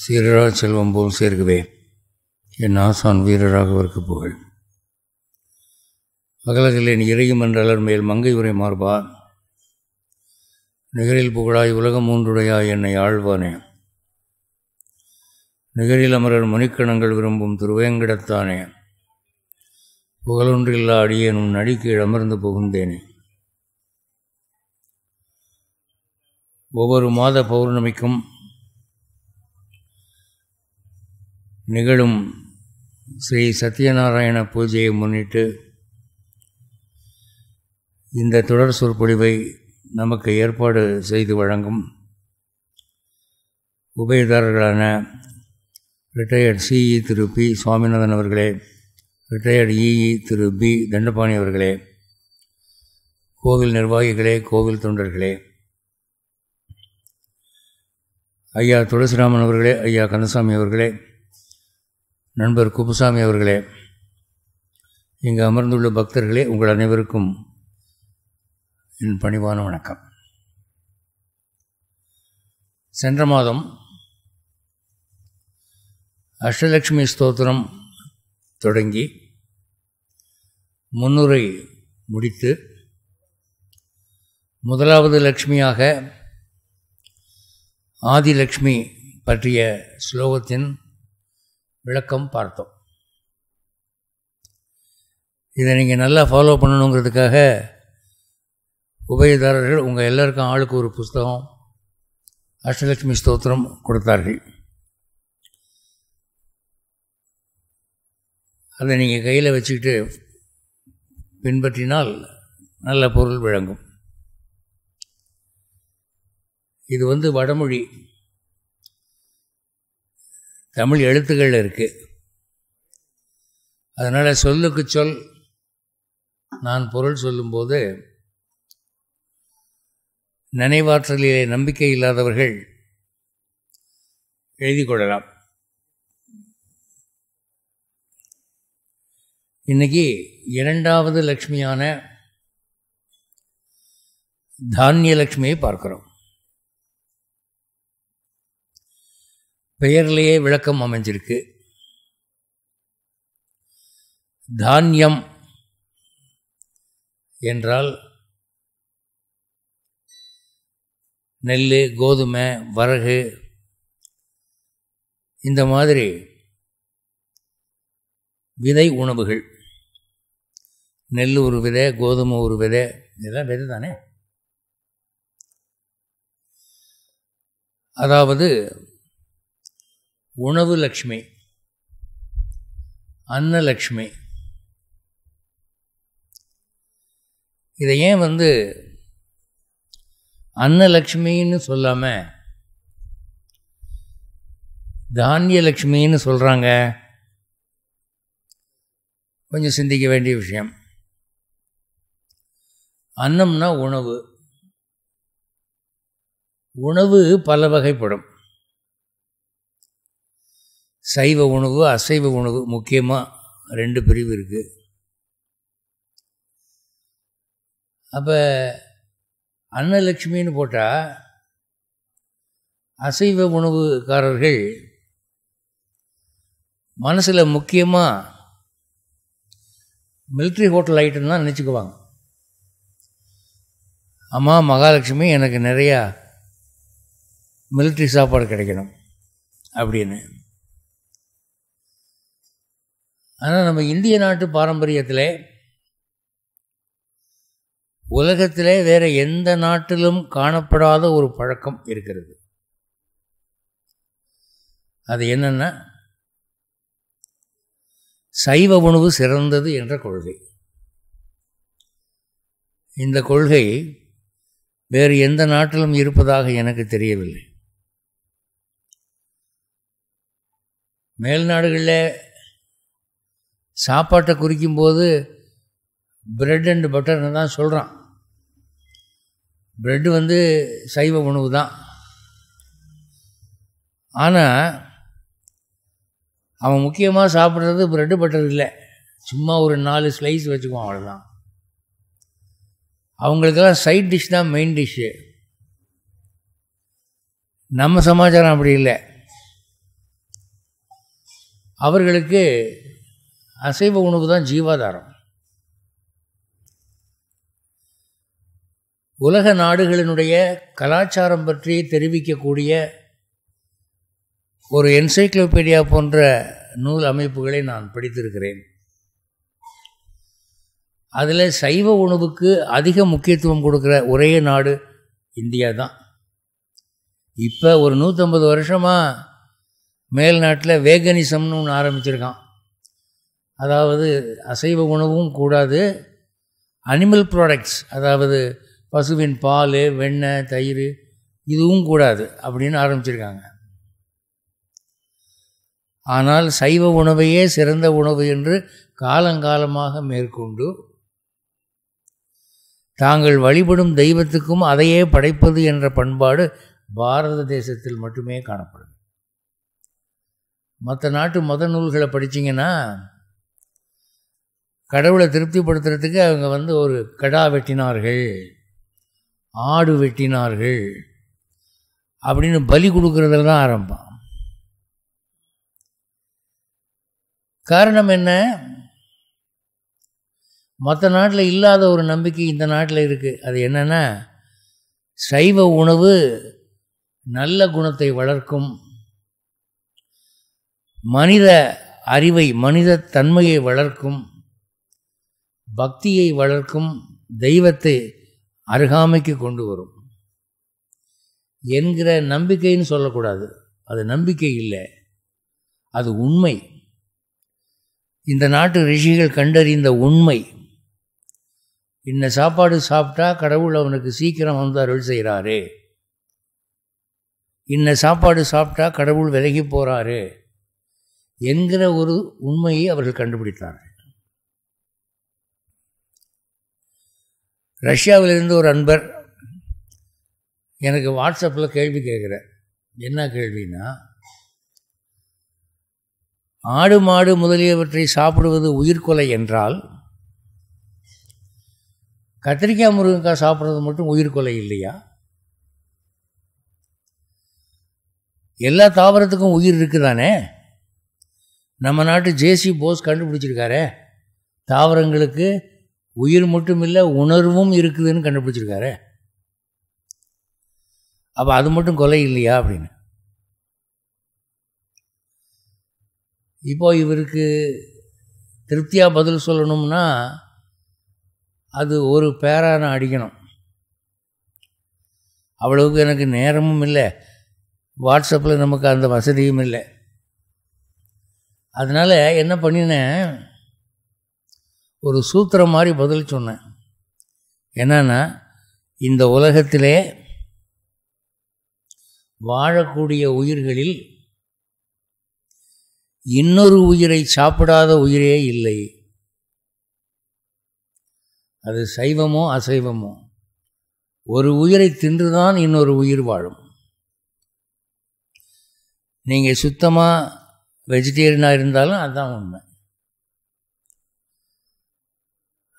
சீரரா செல்வம் போல் சேர்க்கவே என் ஆசான் வீரராகவருக்கு புகழ். அகலகிலேன் இறையும் என்றலர் மேல் மங்கை உரை மார்பா, நிகரில் புகழாய் உலகம் மூன்றுடையாய் என்னை ஆழ்வானே, நிகரில் அமரர் மணிக்கணங்கள் விரும்பும் திருவேங்கடத்தானே, புகழொன்றில்லா அடியேனும் நடிக்கீழ் அமர்ந்து புகுந்தேனே. ஒவ்வொரு மாத பௌர்ணமிக்கும் நிகழும் ஸ்ரீ சத்யநாராயண பூஜையை முன்னிட்டு இந்த தொடர் சொற்பொழிவை நமக்கு ஏற்பாடு செய்து வழங்கும் உபயதாரர்களான ரிட்டையர்ட் சிஇ திரு பி சுவாமிநாதன் அவர்களே, ரிட்டையர்ட் இஇ திரு பி தண்டபாணி அவர்களே, கோவில் நிர்வாகிகளே, கோவில் தொண்டர்களே, ஐயா துளசிராமன் அவர்களே, ஐயா கந்தசாமி அவர்களே, நண்பர் குப்புசாமி அவர்களே, இங்கு அமர்ந்துள்ள பக்தர்களே, உங்கள் அனைவருக்கும் என் பணிவான வணக்கம். சென்ற மாதம் அஷ்டலக்ஷ்மி ஸ்தோத்திரம் தொடங்கி முன்னுரை முடித்து முதலாவது லக்ஷ்மியாக ஆதிலக்ஷ்மி பற்றிய ஸ்லோகத்தின் விளக்கம் பார்த்தோம். இதை நீங்கள் நல்லா ஃபாலோ பண்ணணுங்கிறதுக்காக உபயதாரர்கள் உங்கள் எல்லாருக்கும் ஆளுக்கு ஒரு புஸ்தகம் அஷ்டலக்ஷ்மி ஸ்தோத்திரம் கொடுத்தார்கள். அதை நீங்கள் கையில் வச்சுக்கிட்டு பின்பற்றினால் நல்ல பொருள் விளங்கும். இது வடமொழி, தமிழ் எழுத்துக்கள் இருக்குது. அதனால் சொல்லுக்கு சொல் நான் பொருள் சொல்லும்போது நினைவாற்றலிலே நம்பிக்கை இல்லாதவர்கள் எழுதி கொள்ளலாம். இன்னைக்கு இரண்டாவது லக்ஷ்மியான தானிய லக்ஷ்மியை பார்க்கிறோம். பெயர்லேயே விளக்கம் அமைஞ்சிருக்கு. தானியம் என்றால் நெல், கோதுமை, வரகு, இந்த மாதிரி விதை உணவுகள். நெல் ஒரு விதை, கோதுமை ஒரு விதை, இதெல்லாம் விதை தானே. அதாவது உணவு லக்ஷ்மி, அன்னலக்ஷ்மி. இதை ஏன் அன்னலக்ஷ்மின்னு சொல்லாமல் தானியலக்ஷ்மின்னு சொல்கிறாங்க? கொஞ்சம் சிந்திக்க வேண்டிய விஷயம். அன்னம்னா உணவு. உணவு பல வகைப்படும். சைவ உணவு, அசைவ உணவு, முக்கியமாக 2 பிரிவு இருக்குது. அப்போ அன்னலக்ஷ்மின்னு போட்டால் அசைவ உணவுக்காரர்கள் மனசில் முக்கியமாக மிலிட்ரி ஹோட்டல் ஐட்டம் தான் நினச்சிக்குவாங்க. அம்மா மகாலட்சுமி, எனக்கு நிறையா மிலிட்ரி சாப்பாடு கிடைக்கணும் அப்படின்னு. ஆனால் நம்ம இந்திய நாட்டு பாரம்பரியத்தில் உலகத்திலே வேறு எந்த நாட்டிலும் காணப்படாத ஒரு பழக்கம் இருக்கிறது. அது என்னன்னா, சைவ உணவு சிறந்தது என்ற கொள்கை. இந்த கொள்கை வேறு எந்த நாட்டிலும் இருப்பதாக எனக்கு தெரியவில்லை. மேல்நாடுகளில் சாப்பாட்டை குறிக்கும்போது பிரெட் அண்ட் பட்டர்னு தான் சொல்கிறான். பிரெட்டு சைவ உணவு தான். ஆனால் அவன் முக்கியமாக சாப்பிட்றது பிரெட்டு பட்டர் இல்லை, சும்மா ஒரு 4 ஸ்லைஸ் வச்சுக்குவான், அவ்வளோதான். அவங்களுக்கெல்லாம் சைட் டிஷ் தான் மெயின் டிஷ்ஷு. நம்ம சமாச்சாரம் அப்படி இல்லை. அவர்களுக்கு அசைவ உணவு தான் ஜீவாதாரம். உலக நாடுகளினுடைய கலாச்சாரம் பற்றி தெரிவிக்கக்கூடிய ஒரு என்சைக்ளோபீடியா போன்ற நூல் அமைப்புகளை நான் படித்திருக்கிறேன். அதில் சைவ உணவுக்கு அதிக முக்கியத்துவம் கொடுக்குற ஒரே நாடு இந்தியா தான். இப்போ ஒரு 150 வருஷமாக மேல் நாட்டில் வேகனிசம்னு ஒன்று ஆரம்பிச்சிருக்கான். அதாவது அசைவ உணவும் கூடாது, அனிமல் ப்ராடக்ட்ஸ், அதாவது பசுவின் பால், வெண்ணெய், தயிர் இதுவும் கூடாது அப்படின்னு ஆரம்பிச்சிருக்காங்க. ஆனால் சைவ உணவையே சிறந்த உணவு என்று காலங்காலமாக மேற்கொண்டு தாங்கள் வழிபடும் தெய்வத்துக்கும் அதையே படைப்பது என்ற பண்பாடு பாரத தேசத்தில் மட்டுமே காணப்படும். மற்ற நாட்டு மத நூல்களை படித்தீங்கன்னா கடவுளை திருப்திப்படுத்துறதுக்கு அவங்க ஒரு கடா வெட்டினார்கள், ஆடு வெட்டினார்கள் அப்படின்னு பலி கொடுக்கறதுல தான் ஆரம்பம். காரணம் என்ன? மற்ற நாட்டில் இல்லாத ஒரு நம்பிக்கை இந்த நாட்டில் இருக்குது. அது என்னென்னா, சைவ உணவு நல்ல குணத்தை வளர்க்கும், மனித அறிவை, மனித தன்மையை வளர்க்கும், பக்தியை வளர்க்கும், தெய்வத்தை அருகாமைக்கு கொண்டு வரும் என்கிற நம்பிக்கைன்னு சொல்லக்கூடாது. அது நம்பிக்கை இல்லை, அது உண்மை. இந்த நாட்டு ரிஷிகள் கண்டறிந்த உண்மை. இன்ன சாப்பாடு சாப்பிட்டா கடவுள் அவனுக்கு சீக்கிரம் வந்து அருள் செய்கிறாரு, இன்ன சாப்பாடு சாப்பிட்டா கடவுள் விலகி போகிறாரு என்கிற ஒரு உண்மையை அவர்கள் கண்டுபிடித்தார்கள். ரஷ்யாவிலிருந்து ஒரு அன்பர் எனக்கு வாட்ஸ்அப்பில் கேள்வி கேட்குறார். என்ன கேள்வினா, ஆடு மாடு முதலியவற்றை சாப்பிடுவது உயிர்கொலை என்றால் கத்திரிக்காய் முருங்கைக்காய் சாப்பிட்றது மட்டும் உயிர்கொலை இல்லையா? எல்லா தாவரத்துக்கும் உயிர் இருக்குதானே? நம்ம நாட்டு ஜேசி போஸ் கண்டுபிடிச்சிருக்காரே, தாவரங்களுக்கு உயிர் மட்டும் இல்லை உணர்வும் இருக்குதுன்னு கண்டுபிடிச்சிருக்காரு. அப்போ அது மட்டும் கொலை இல்லையா அப்படின்னு. இப்போ இவருக்கு திருப்தியாக பதில் சொல்லணும்னா அது ஒரு பேரான அடிக்கணும். அவ்வளவுக்கு எனக்கு நேரமும் இல்லை, வாட்ஸ்அப்பில் நமக்கு அந்த வசதியும் இல்லை. அதனால் என்ன பண்ணினேன், ஒரு சூத்திரம் மாதிரி பதில் சொன்னேன். என்னன்னா, இந்த உலகத்திலே வாழக்கூடிய உயிர்களில் இன்னொரு உயிரை சாப்பிடாத உயிரே இல்லை. அது சைவமோ அசைவமோ, ஒரு உயிரை தின்றுதான் இன்னொரு உயிர் வாழும். நீங்கள் சுத்தமாக வெஜிடேரியனாக இருந்தாலும் அதுதான் உண்மை.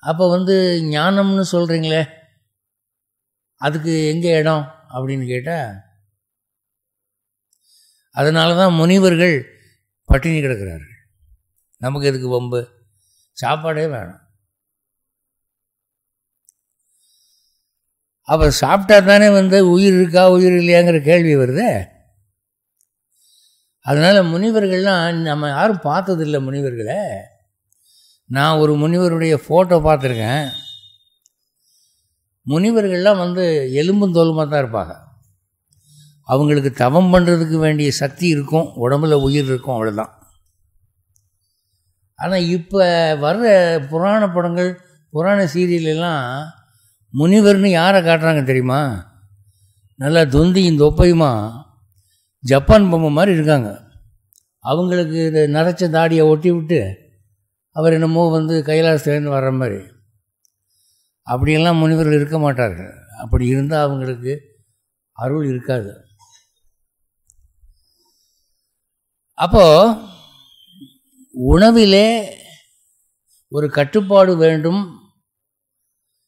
அப்போ ஞானம்னு சொல்கிறீங்களே, அதுக்கு எங்கே இடம் அப்படின்னு கேட்டால், அதனால தான் முனிவர்கள் பட்டினி கிடக்கிறார்கள். நமக்கு எதுக்கு வம்பு, சாப்பாடே வேணும். அப்போ சாப்பிட்டா தானே உயிர் இருக்கா உயிர் இல்லையாங்கிற கேள்வி வருது. அதனால் முனிவர்கள்லாம் நம்ம யாரும் பார்த்ததில்லை. முனிவர்களை நான் ஒரு முனிவருடைய ஃபோட்டோ பார்த்துருக்கேன். முனிவர்கள்லாம் எலும்பும் தோலுமாக தான் இருப்பாங்க. அவங்களுக்கு தவம் பண்ணுறதுக்கு வேண்டிய சக்தி இருக்கும், உடம்புல உயிர் இருக்கும், அவ்வளோதான். ஆனால் இப்போ வர்ற புராண படங்கள், புராண சீரியலெல்லாம் முனிவர்னு யாரை காட்டுறாங்க தெரியுமா? நல்லா தொந்தியும் தொப்பையுமா ஜப்பான் பொம்மை மாதிரி இருக்காங்க. அவங்களுக்கு இதை நரைச்ச தாடியை ஒட்டி விட்டு அவர் என்னமோ கைலாசத்துலேருந்து வர்ற மாதிரி. அப்படியெல்லாம் முனிவர்கள் இருக்க மாட்டார்கள். அப்படி இருந்தால் அவங்களுக்கு அருள் இருக்காது. அப்போது உணவிலே ஒரு கட்டுப்பாடு வேண்டும்.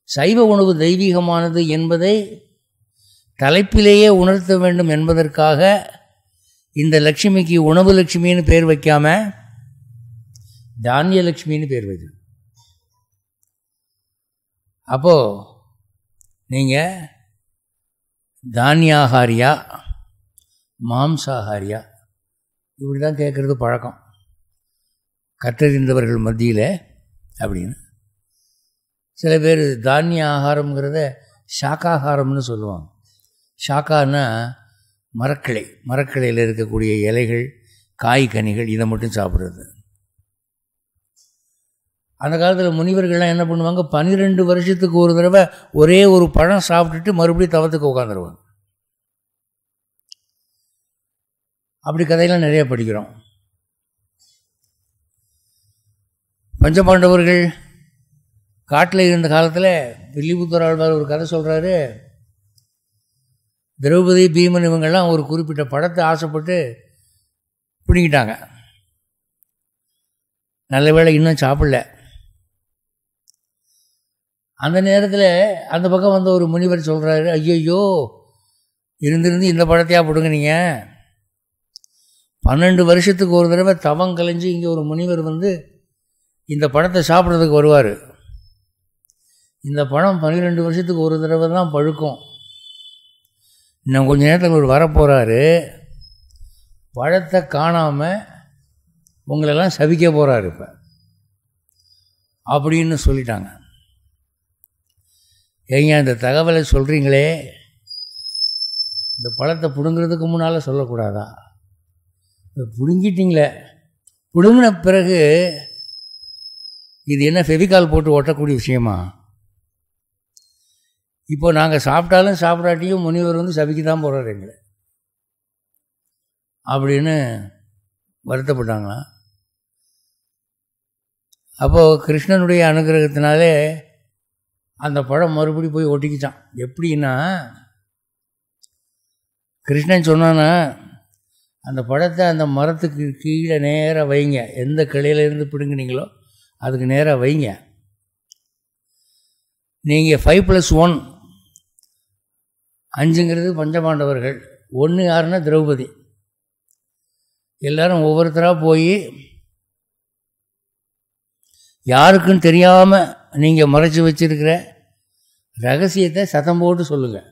சைவ உணவு தெய்வீகமானது என்பதை தலைப்பிலேயே உணர்த்த வேண்டும் என்பதற்காக இந்த லட்சுமிக்கு உணவு லட்சுமின்னு பேர் வைக்காமல் தானியலக்ஷ்மின்னு பேர் வைத்து. அப்போது நீங்கள் தானியாகாரியா மாம்சாகாரியா இப்படி தான் கேட்குறது பழக்கம் கற்றறிந்தவர்கள் மத்தியில் அப்படின்னு. சில பேர் தானிய ஆகாரங்கிறத சாக்காகாரம்னு சொல்லுவாங்க. சாக்கான்னா மரக்கிளையில் இருக்கக்கூடிய இலைகள், காய், கனிகள் இதை மட்டும் சாப்பிட்றது. அந்த காலத்தில் முனிவர்கள்லாம் என்ன பண்ணுவாங்க, 12 வருஷத்துக்கு ஒரு தடவை ஒரே ஒரு பழம் சாப்பிட்டுட்டு மறுபடியும் தவத்துக்கு உட்காந்துருவாங்க. அப்படி கதையெல்லாம் நிறைய படிக்கிறோம். பஞ்சபாண்டவர்கள் காட்டில் இருந்த காலத்தில் வில்லிபுத்தூர் ஆழ்வார் ஒரு கதை சொல்கிறாரு. திரௌபதி, பீமன் இவங்கெல்லாம் ஒரு குறிப்பிட்ட பழத்தை ஆசைப்பட்டு பிடிங்கிட்டாங்க. நல்ல வேளை இன்னும் சாப்பிடல. அந்த நேரத்தில் அந்த பக்கம் வந்த ஒரு முனிவர் சொல்கிறாரு, ஐயோ இருந்திருந்து இந்த பழத்தையாக பிடுங்க, நீங்கள் 12 வருஷத்துக்கு ஒரு தடவை தவம் கலைஞ்சு இங்கே ஒரு முனிவர் வந்து இந்த பழத்தை சாப்பிட்றதுக்கு வருவார். இந்த பழம் 12 வருஷத்துக்கு ஒரு தடவை தான் பழுக்கும். இன்னும் கொஞ்சம் நேரத்தில் ஒரு வரப்போகிறாரு, பழத்தை காணாமல் உங்களெல்லாம் சபிக்க போகிறாரு இப்போ அப்படின்னு சொல்லிட்டாங்க. ஏங்க இந்த தகவலை சொல்கிறீங்களே, இந்த பழத்தை பிடுங்கிறதுக்கு முன்னால் சொல்லக்கூடாதா? பிடுங்கிட்டீங்களே, பிடுங்கின பிறகு இது என்ன ஃபெவிகால் போட்டு ஒட்டக்கூடிய விஷயமா? இப்போ நாங்கள் சாப்பிட்டாலும் சாப்பிடாட்டியும் முனிவர் வந்து சபிக்க தான் போகிறார் எங்களை அப்படின்னு வருத்தப்பட்டாங்களாம். அப்போது கிருஷ்ணனுடைய அனுகிரகத்தினாலே அந்த பழம் மறுபடி போய் ஒட்டிக்கிச்சான். எப்படின்னா, கிருஷ்ணன் சொன்னான்னா, அந்த பழத்தை அந்த மரத்துக்கு கீழே நேராக வைங்க, எந்த கிளையிலேருந்து பிடுங்கினீங்களோ அதுக்கு நேராக வைங்க. நீங்கள் 5+1 5ங்கிறது பஞ்சபாண்டவர்கள், 1 யாருன்னா திரௌபதி. எல்லோரும் ஒவ்வொருத்தராக போய் யாருக்கும் தெரியாமல் நீங்கள் மறைச்சி வச்சிருக்கிற ரகசியத்தை சத்தம் போட்டு சொல்லுங்கள்.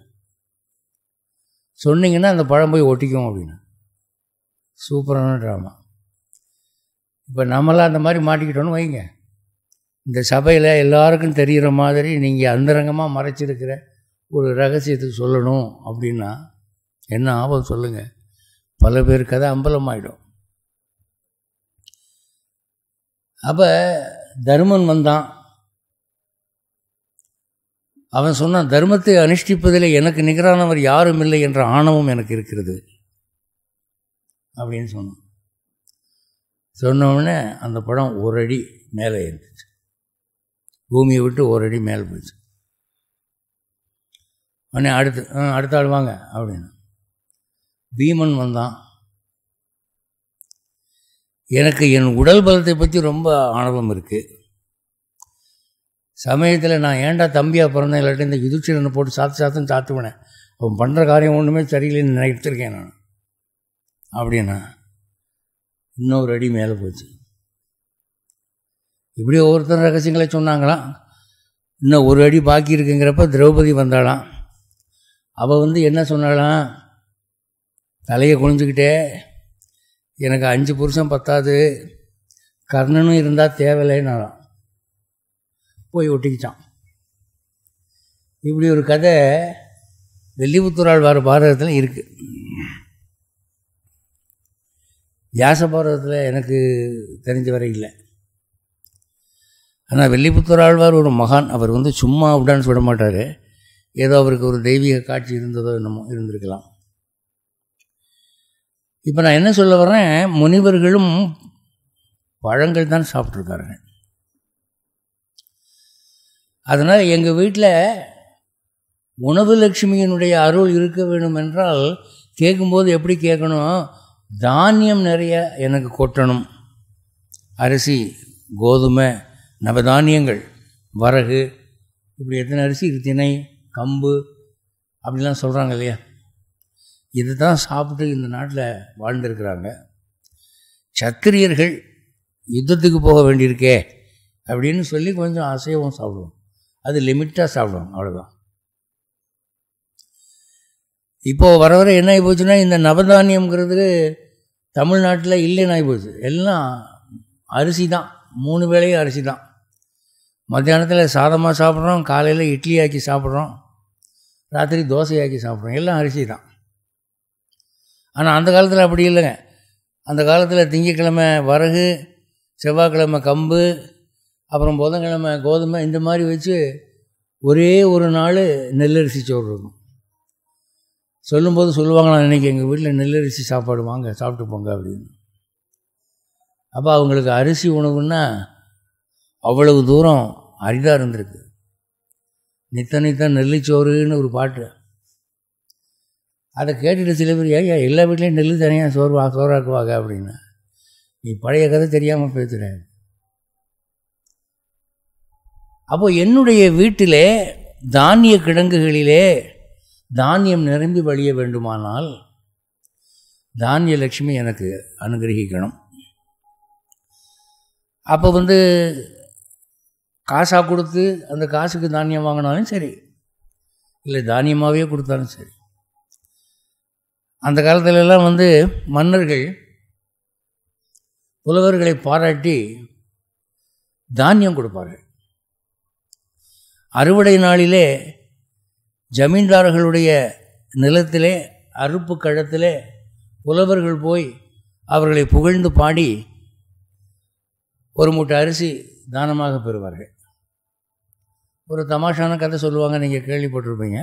சொன்னீங்கன்னா அந்த பழம் போய் ஒட்டிக்கும் அப்படின்னு. சூப்பரான ட்ராமா. இப்போ நம்மளாம் அந்த மாதிரி மாட்டிக்கிட்டோன்னு வைங்க, இந்த சபையில் எல்லாருக்கும் தெரிகிற மாதிரி நீங்கள் அந்தரங்கமாக மறைச்சிருக்கிற ஒரு ரகசியத்துக்கு சொல்லணும் அப்படின்னா என்ன ஆபத்து சொல்லுங்கள்? பல பேர் கதை அம்பலமாயிடும். அப்போ தர்மன் வந்தான். அவன் சொன்னான், தர்மத்தை அனுஷ்டிப்பதில் எனக்கு நிகரானவர் யாரும் இல்லை என்ற ஆணவம் எனக்கு இருக்கிறது அப்படின்னு சொன்னான். சொன்னோடனே அந்த படம் ஒரு அடி மேலே இருந்துச்சு, பூமியை விட்டு ஒரு அடி மேலே போயிடுச்சு. உடனே அடுத்த ஆள் வாங்க அப்படின்னு பீமன் வந்தான். எனக்கு என் உடல் பலத்தை பற்றி ரொம்ப ஆணவம் இருக்குது. சமயத்தில் நான் ஏன்டா தம்பியாக பிறந்தேன், இல்லாட்டி இந்த யுதிஷ்டிரனை போட்டு சாத்துன்னு சாத்துவேனேன், அவன் பண்ணுற காரியம் ஒன்றுமே சரியில்லைன்னு நினைச்சிருக்கேன் நான் அப்படின்னா இன்னொரு அடி மேலே போச்சு. இப்படி ஒவ்வொருத்தர் ரகசியங்களை சொன்னாங்களாம். இன்னும் ஒரு அடி பாக்கி இருக்குங்கிறப்ப திரௌபதி வந்தாளாம். அவள் வந்து என்ன சொன்னாலாம், தலையை குனிஞ்சுக்கிட்டே, எனக்கு 5 புருஷன் பத்தாது, கர்ணனும் இருந்தால் தேவையில்லைன்னாலாம் போய் ஒட்டிக்கிச்சான். இப்படி ஒரு கதை வில்லிபுத்தூர் ஆழ்வார் பாரதத்தில் இருக்குது. வியாச பாரதத்தில் எனக்கு தெரிஞ்ச வரை இல்லை. ஆனால் வில்லிபுத்தூர் ஆழ்வார் ஒரு மகான். அவர் வந்து சும்மா விடான்னு சொல்ல மாட்டார். ஏதோ அவருக்கு ஒரு தெய்வீக காட்சி இருந்ததோ என்னமோ இருந்திருக்கலாம். இப்போ நான் என்ன சொல்ல வர்றேன், முனிவர்களும் பழங்கள் தான் சாப்பிட்ருக்காருங்க. அதனால் எங்கள் வீட்டில் உணவு லட்சுமியினுடைய அருள் இருக்க வேணும் என்றால் கேட்கும்போது எப்படி கேட்கணும், தானியம் நிறைய எனக்கு கொட்டணும். அரிசி, கோதுமை, நவதானியங்கள், வரகு, இப்படி எத்தனை அரிசி, திணை, கம்பு அப்படிலாம் சொல்கிறாங்க இல்லையா, இது தான் சாப்பிட்டு இந்த நாட்டில் வாழ்ந்துருக்கிறாங்க. சத்திரியர்கள் யுத்தத்துக்கு போக வேண்டியிருக்கே அப்படின்னு சொல்லி கொஞ்சம் அசைவம் சாப்பிடுவோம். அது லிமிட்டாக சாப்பிடுவோம், அவ்வளோதான். இப்போது வர வர என்ன ஆகி போச்சுன்னா, இந்த நவதானியம்ங்கிறது தமிழ்நாட்டில் இல்லைன்னு ஆகி போச்சு. எல்லாம் அரிசி தான், 3 வேளையும் அரிசி தான். மத்தியானத்தில் சாதமாக சாப்பிட்றோம், காலையில் இட்லி ஆக்கி சாப்பிட்றோம், ராத்திரி தோசையாக்கி சாப்பிட்றோம், எல்லாம் அரிசி தான். ஆனால் அந்த காலத்தில் அப்படி இல்லைங்க. அந்த காலத்தில் திங்கக்கிழமை வரகு, செவ்வாய்க்கிழமை கம்பு, அப்புறம் புதன்கிழமை கோதுமை, இந்த மாதிரி வச்சு ஒரே ஒரு நாள் நெல்லரிசி சோறு இருக்கும். சொல்லும்போது சொல்லுவாங்க, நான் இன்றைக்கி எங்கள் வீட்டில் நெல்லரிசி சாப்பாடு வாங்க சாப்பிட்டு போங்க அப்படின்னு. அப்போ அவங்களுக்கு அரிசி உணவுன்னா அவ்வளவு தூரம் அரிதாக இருந்திருக்கு. நித்த நெல்லிச்சோறுன்னு ஒரு பாட்டு, அதை கேட்டுட்டு சில பேர் ஏன் எல்லா வீட்லேயும் நெல் தனியாக சோறாக்குவாங்க அப்படின்னு. நீ பழைய கதை தெரியாமல் பேசுகிற. அப்போது என்னுடைய வீட்டிலே தானிய கிடங்குகளிலே தானியம் நிரம்பி வழிய வேண்டுமானால் தானிய லட்சுமி எனக்கு அனுகிரகிக்கணும். அப்போ காசாக கொடுத்து அந்த காசுக்கு தானியம் வாங்கினாலும் சரி, இல்லை தானியமாகவே கொடுத்தாலும் சரி. அந்த காலத்திலெல்லாம் மன்னர்கள் புலவர்களை பாராட்டி தானியம் கொடுப்பார்கள். அறுவடை நாளிலே ஜமீன்தார்களுடைய நிலத்திலே அறுப்பு கழத்திலே புலவர்கள் போய் அவர்களை புகழ்ந்து பாடி ஒரு மூட்டை அரிசி தானமாக பெறுவார்கள். ஒரு தமாஷான கதை சொல்லுவாங்க, நீங்கள் கேள்விப்பட்டிருப்பீங்க.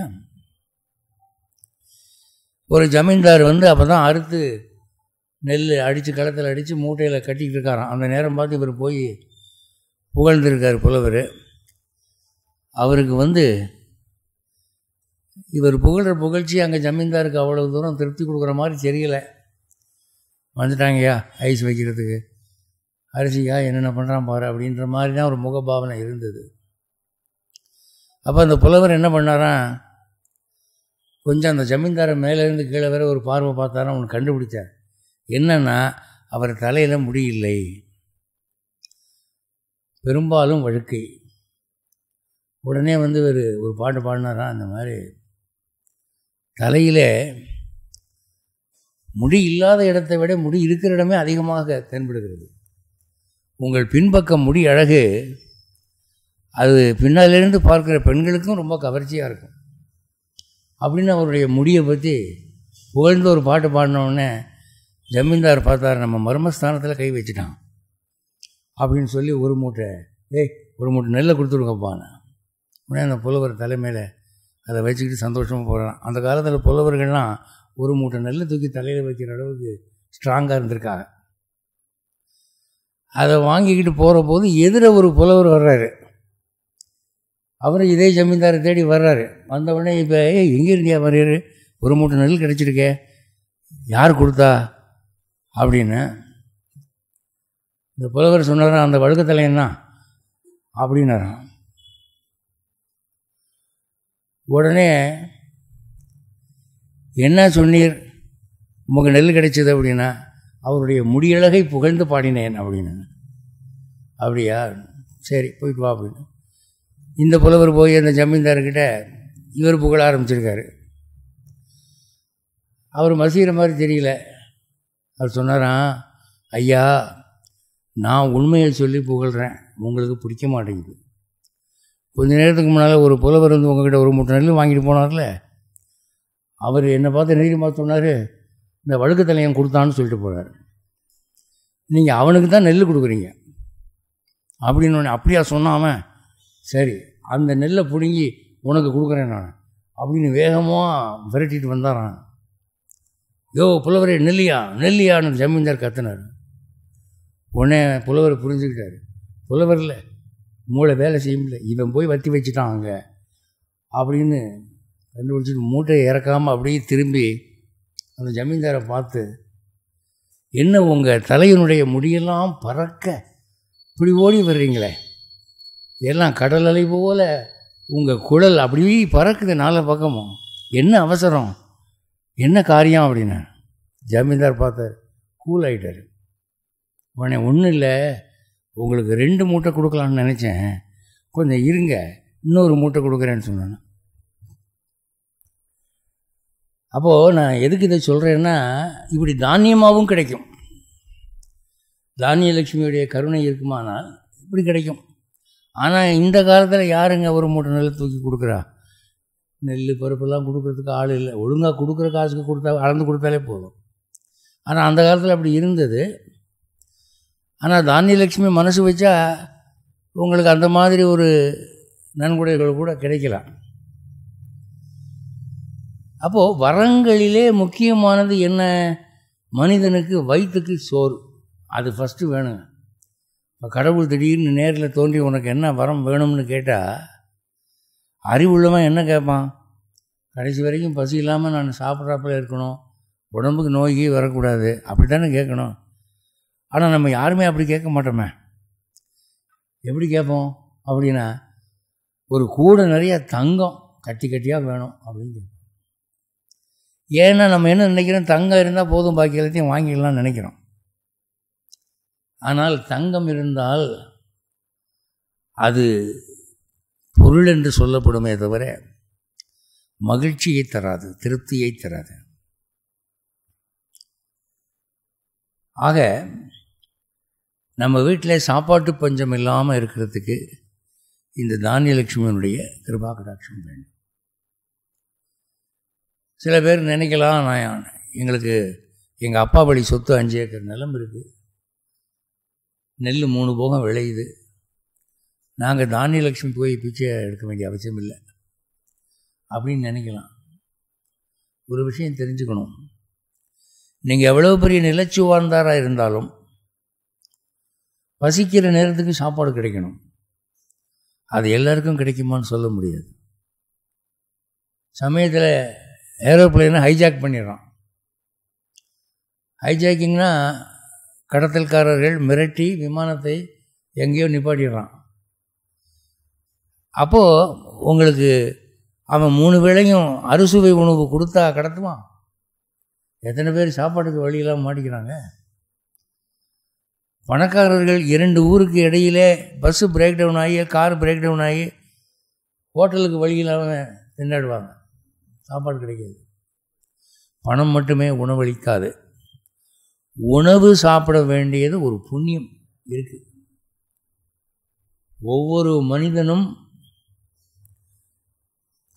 ஒரு ஜமீன்தார் அப்போ தான் அறுத்து நெல் அடித்து களத்தில் அடித்து மூட்டையில் கட்டிக்கிட்டு இருக்காராம். அந்த நேரம் பார்த்து இவர் போய் புகழ்ந்துருக்கார் புலவர். அவருக்கு இவர் புகழ்கிற புகழ்ச்சி அங்கே ஜமீன்தாருக்கு அவ்வளோ தூரம் திருப்தி கொடுக்குற மாதிரி தெரியலை. வந்துட்டாங்கய்யா ஐஸ் வைக்கிறதுக்கு, அரிசியா என்னென்ன பண்ணுறான் பாரு அப்படின்ற மாதிரி தான் ஒரு முகபாவனை இருந்தது. அப்போ அந்த புலவர் என்ன பண்ணாராம், கொஞ்சம் அந்த ஜமீன்தாரை மேலேருந்து கீழே வர ஒரு பார்வை பார்த்தாரா, அவனுக்கு கண்டுபிடிச்சார். என்னன்னா அவர் தலையில் முடியில்லை, பெரும்பாலும் வழுக்கை. உடனே ஒரு பாட்டு பாடினாராம், அந்த மாதிரி தலையில் முடி இல்லாத இடத்தை விட முடி இருக்கிற இடமே அதிகமாக தென்படுகிறது. உங்கள் பின்பக்கம் முடி அழகு, அது பின்னாலிருந்து பார்க்குற பெண்களுக்கும் ரொம்ப கவர்ச்சியாக இருக்கும் அப்படின்னு அவருடைய முடியை பற்றி புகழ்ந்து ஒரு பாட்டு பாடினோடனே ஜமீன்தார் பார்த்தார், நம்ம மர்மஸ்தானத்தில் கை வச்சுட்டான் அப்படின்னு சொல்லி ஒரு மூட்டை நெல்லை கொடுத்துருங்கப்பான்னு. உடனே அந்த புலவர் தலைமையில் அதை வச்சுக்கிட்டு சந்தோஷமாக போகிறான். அந்த காலத்தில் புலவர்கள்லாம் ஒரு மூட்டை நெல்லை தூக்கி தலையில் வைக்கிற அளவுக்கு ஸ்ட்ராங்காக இருந்திருக்காங்க. அதை வாங்கிக்கிட்டு போகிற போது எதிர ஒரு புலவர் வர்றாரு. அவர் இதே ஜமீன்தாரை தேடி வர்றாரு. வந்த உடனே இப்போ எங்கே இருந்தியா வர்றாரு, ஒரு மூட்டை நெல் கிடச்சிருக்கே, யார் கொடுத்தா அப்படின்னு. இந்த புலவர் சொன்னாரா, அந்த வழுக்கத்தலையன் தான் அப்படின்னாராம். உடனே என்ன சொன்னீர், உங்கள் நெல் கிடைச்சது அப்படின்னா, அவருடைய முடியழகை புகழ்ந்து பாடினேன் அப்படின்னு. அப்படியா, சரி போயிட்டு வா அப்படின்னு. இந்த புலவர் போய் அந்த ஜமீன்தார்கிட்ட இவர் புகழ ஆரம்பிச்சிருக்காரு. அவர் மசிகிற மாதிரி தெரியல. அவர் சொன்னாராம், ஐயா நான் உண்மையை சொல்லி புகழ்கிறேன், உங்களுக்கு பிடிக்க மாட்டேங்குது. கொஞ்ச நேரத்துக்கு முன்னால் ஒரு புலவர் உங்கள்கிட்ட ஒரு மூட்டை நெல் வாங்கிட்டு போனார்ல, அவர் என்னை பார்த்து நெருங்கி சொன்னார், இந்த வழுக்கு தலையன் கொடுத்தான்னு சொல்லிட்டு போகிறார். நீங்கள் அவனுக்கு தான் நெல் கொடுக்குறீங்க அப்படின்னு. அப்படியா சொன்னாமல், சரி அந்த நெல்லை பிடுங்கி உனக்கு கொடுக்குறேன் நான் அப்படின்னு வேகமாக விரட்டிட்டு வந்தாரான். யோ புலவரே, நெல்லியான்னு ஜமீன்தார் கத்தினார். உடனே புலவர் புரிஞ்சுக்கிட்டார், புலவரில் மூளை வேலை செய்யல, இவன் போய் வத்தி வச்சுட்டான் அங்கே அப்படின்னு கண்டுபிடிச்சிட்டு மூட்டையை இறக்காமல் அப்படியே திரும்பி அந்த ஜமீன்தாரை பார்த்து, என்ன உங்கள் தலையினுடைய முடியெல்லாம் பறக்க இப்படி ஓடி வர்றீங்களே, எல்லாம் கடல் அலை போல் உங்கள் குழல் அப்படியே பறக்குது நாலு பக்கமும், என்ன அவசரம், என்ன காரியம் அப்படின்னு. ஜமீன்தார் பார்த்தார், கூல் ஆகிட்டார். உடனே ஒன்றும் இல்லை, உங்களுக்கு 2 மூட்டை கொடுக்கலான்னு நினச்சேன், கொஞ்சம் இருங்க இன்னொரு மூட்டை கொடுக்குறேன்னு சொன்னேன். அப்போது நான் எதுக்கு இதை சொல்கிறேன்னா, இப்படி தானியமாகவும் கிடைக்கும். தானியலட்சுமியுடைய கருணை இருக்குமானால் இப்படி கிடைக்கும். ஆனால் இந்த காலத்தில் யாருங்க ஒரு மூட்டை நெல் தூக்கி கொடுக்குறா? நெல் பருப்பெல்லாம் கொடுக்குறதுக்கு ஆள் இல்லை. ஒழுங்காக கொடுக்குற காசுக்கு கொடுத்தா அளந்து கொடுத்தாலே போதும். ஆனால் அந்த காலத்தில் அப்படி இருந்தது. ஆனால் தானியலட்சுமி மனசு வச்சா உங்களுக்கு அந்த மாதிரி ஒரு நன்கொடைகள் கூட கிடைக்கலாம். அப்போது வரங்களிலே முக்கியமானது என்ன? மனிதனுக்கு வயிற்றுக்கு சோறு, அது ஃபஸ்ட்டு வேணுங்க. இப்போ கடவுள் திடீர்னு நேரில் தோன்றி உனக்கு என்ன வரம் வேணும்னு கேட்டால் அறிவுள்ளவன் என்ன கேட்பான்? கடைசி வரைக்கும் பசி இல்லாமல் நான் சாப்பிட்றாப்பில் இருக்கணும், உடம்புக்கு நோய்க்கு வரக்கூடாது, அப்படி தானே கேட்கணும். ஆனால் நம்ம யாருமே அப்படி கேட்க மாட்டோமே. எப்படி கேட்போம் அப்படின்னா, ஒரு கூடை நிறைய தங்கம் கட்டி கட்டியாக வேணும் அப்படின்னு கேட்போம். ஏன்னா நம்ம என்ன நினைக்கிறோம், தங்கம் இருந்தால் போதும் பாக்கி எல்லாத்தையும் வாங்கிடலாம்னு நினைக்கிறோம். ஆனால் தங்கம் இருந்தால் அது பொருள் என்று சொல்லப்படுமே தவிர மகிழ்ச்சியை தராது, திருப்தியை தராது. ஆக நம்ம வீட்டில் சாப்பாட்டு பஞ்சம் இல்லாமல் இருக்கிறதுக்கு இந்த தானியலட்சுமியினுடைய கிருபா கடாட்சம் வேண்டும். சில பேர் நினைக்கலாம், நான் எங்களுக்கு எங்கள் அப்பா வழி சொத்து 5 ஏக்கர் நிலம் இருக்குது, நெல் 3 போகம் விளையுது, நாங்கள் தானியலட்சுமி போய் பிச்சை எடுக்க வேண்டிய அவசியம் இல்லை அப்படின்னு நினைக்கலாம். ஒரு விஷயம் தெரிஞ்சுக்கணும், நீங்கள் எவ்வளோ பெரிய நிலச்சுவார்ந்தாராக இருந்தாலும் பசிக்கிற நேரத்துக்கு சாப்பாடு கிடைக்கணும். அது எல்லாருக்கும் கிடைக்குமான்னு சொல்ல முடியாது. சமயத்தில் ஏரோப்ளைனை ஹைஜாக் பண்ணிடுறான். ஹைஜாக்கிங்னா கடத்தல்காரர்கள் மிரட்டி விமானத்தை எங்கேயோ நிப்பாட்டிடுறான். அப்போது உங்களுக்கு அவன் 3 வேளையும் அறுசுவை உணவு கொடுத்தா கடத்துவான்? எத்தனை பேர் சாப்பாட்டுக்கு வழியெல்லாம் மாட்டிக்கிறாங்க. பணக்காரர்கள் 2 ஊருக்கு இடையிலே பஸ்ஸு பிரேக் டவுன் ஆகி கார் பிரேக் டவுன் ஆகி ஹோட்டலுக்கு வழியில்லாமல் திண்டாடுவாங்க, சாப்பாடு கிடைக்காது. பணம் மட்டுமே உணவளிக்காது. உணவு சாப்பிட வேண்டியது ஒரு புண்ணியம் இருக்குது. ஒவ்வொரு மனிதனும்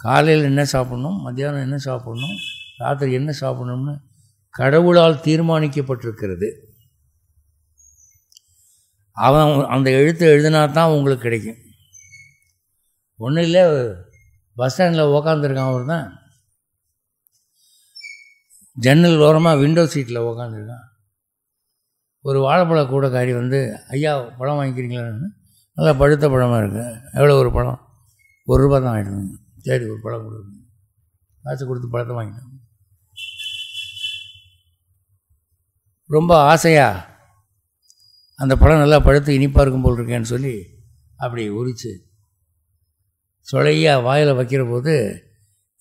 காலையில் என்ன சாப்பிடணும், மத்தியானம் என்ன சாப்பிடணும், ராத்திரி என்ன சாப்பிடணும்னு கடவுளால் தீர்மானிக்கப்பட்டிருக்கிறது. அவன் அந்த எழுத்து எழுதினா தான் உங்களுக்கு கிடைக்கும். ஒன்றும் இல்லை, பஸ் ஸ்டாண்டில் உக்காந்துருக்கான், அவர் தான் ஜன்னல் ஓரமாக விண்டோ சீட்டில் உக்காந்துருக்கான். ஒரு வாழைப்பழ கூடைக்காரி வந்து, ஐயா பழம் வாங்கிக்கிறீங்களான்னு, நல்லா பழுத்த பழமாக இருக்குது, எவ்வளோ ஒரு பழம்? ₹1 தான் ஆகிடுங்க. சரி ஒரு பழம் கொடுங்க, காசு கொடுத்து பழத்தை வாங்கிட்டோம். ரொம்ப ஆசையாக அந்த பழம் நல்லா பழுத்து இனிப்பாக இருக்கும் போல் இருக்கேன்னு சொல்லி அப்படி உரித்து சொலையாக வாயில் வைக்கிற போது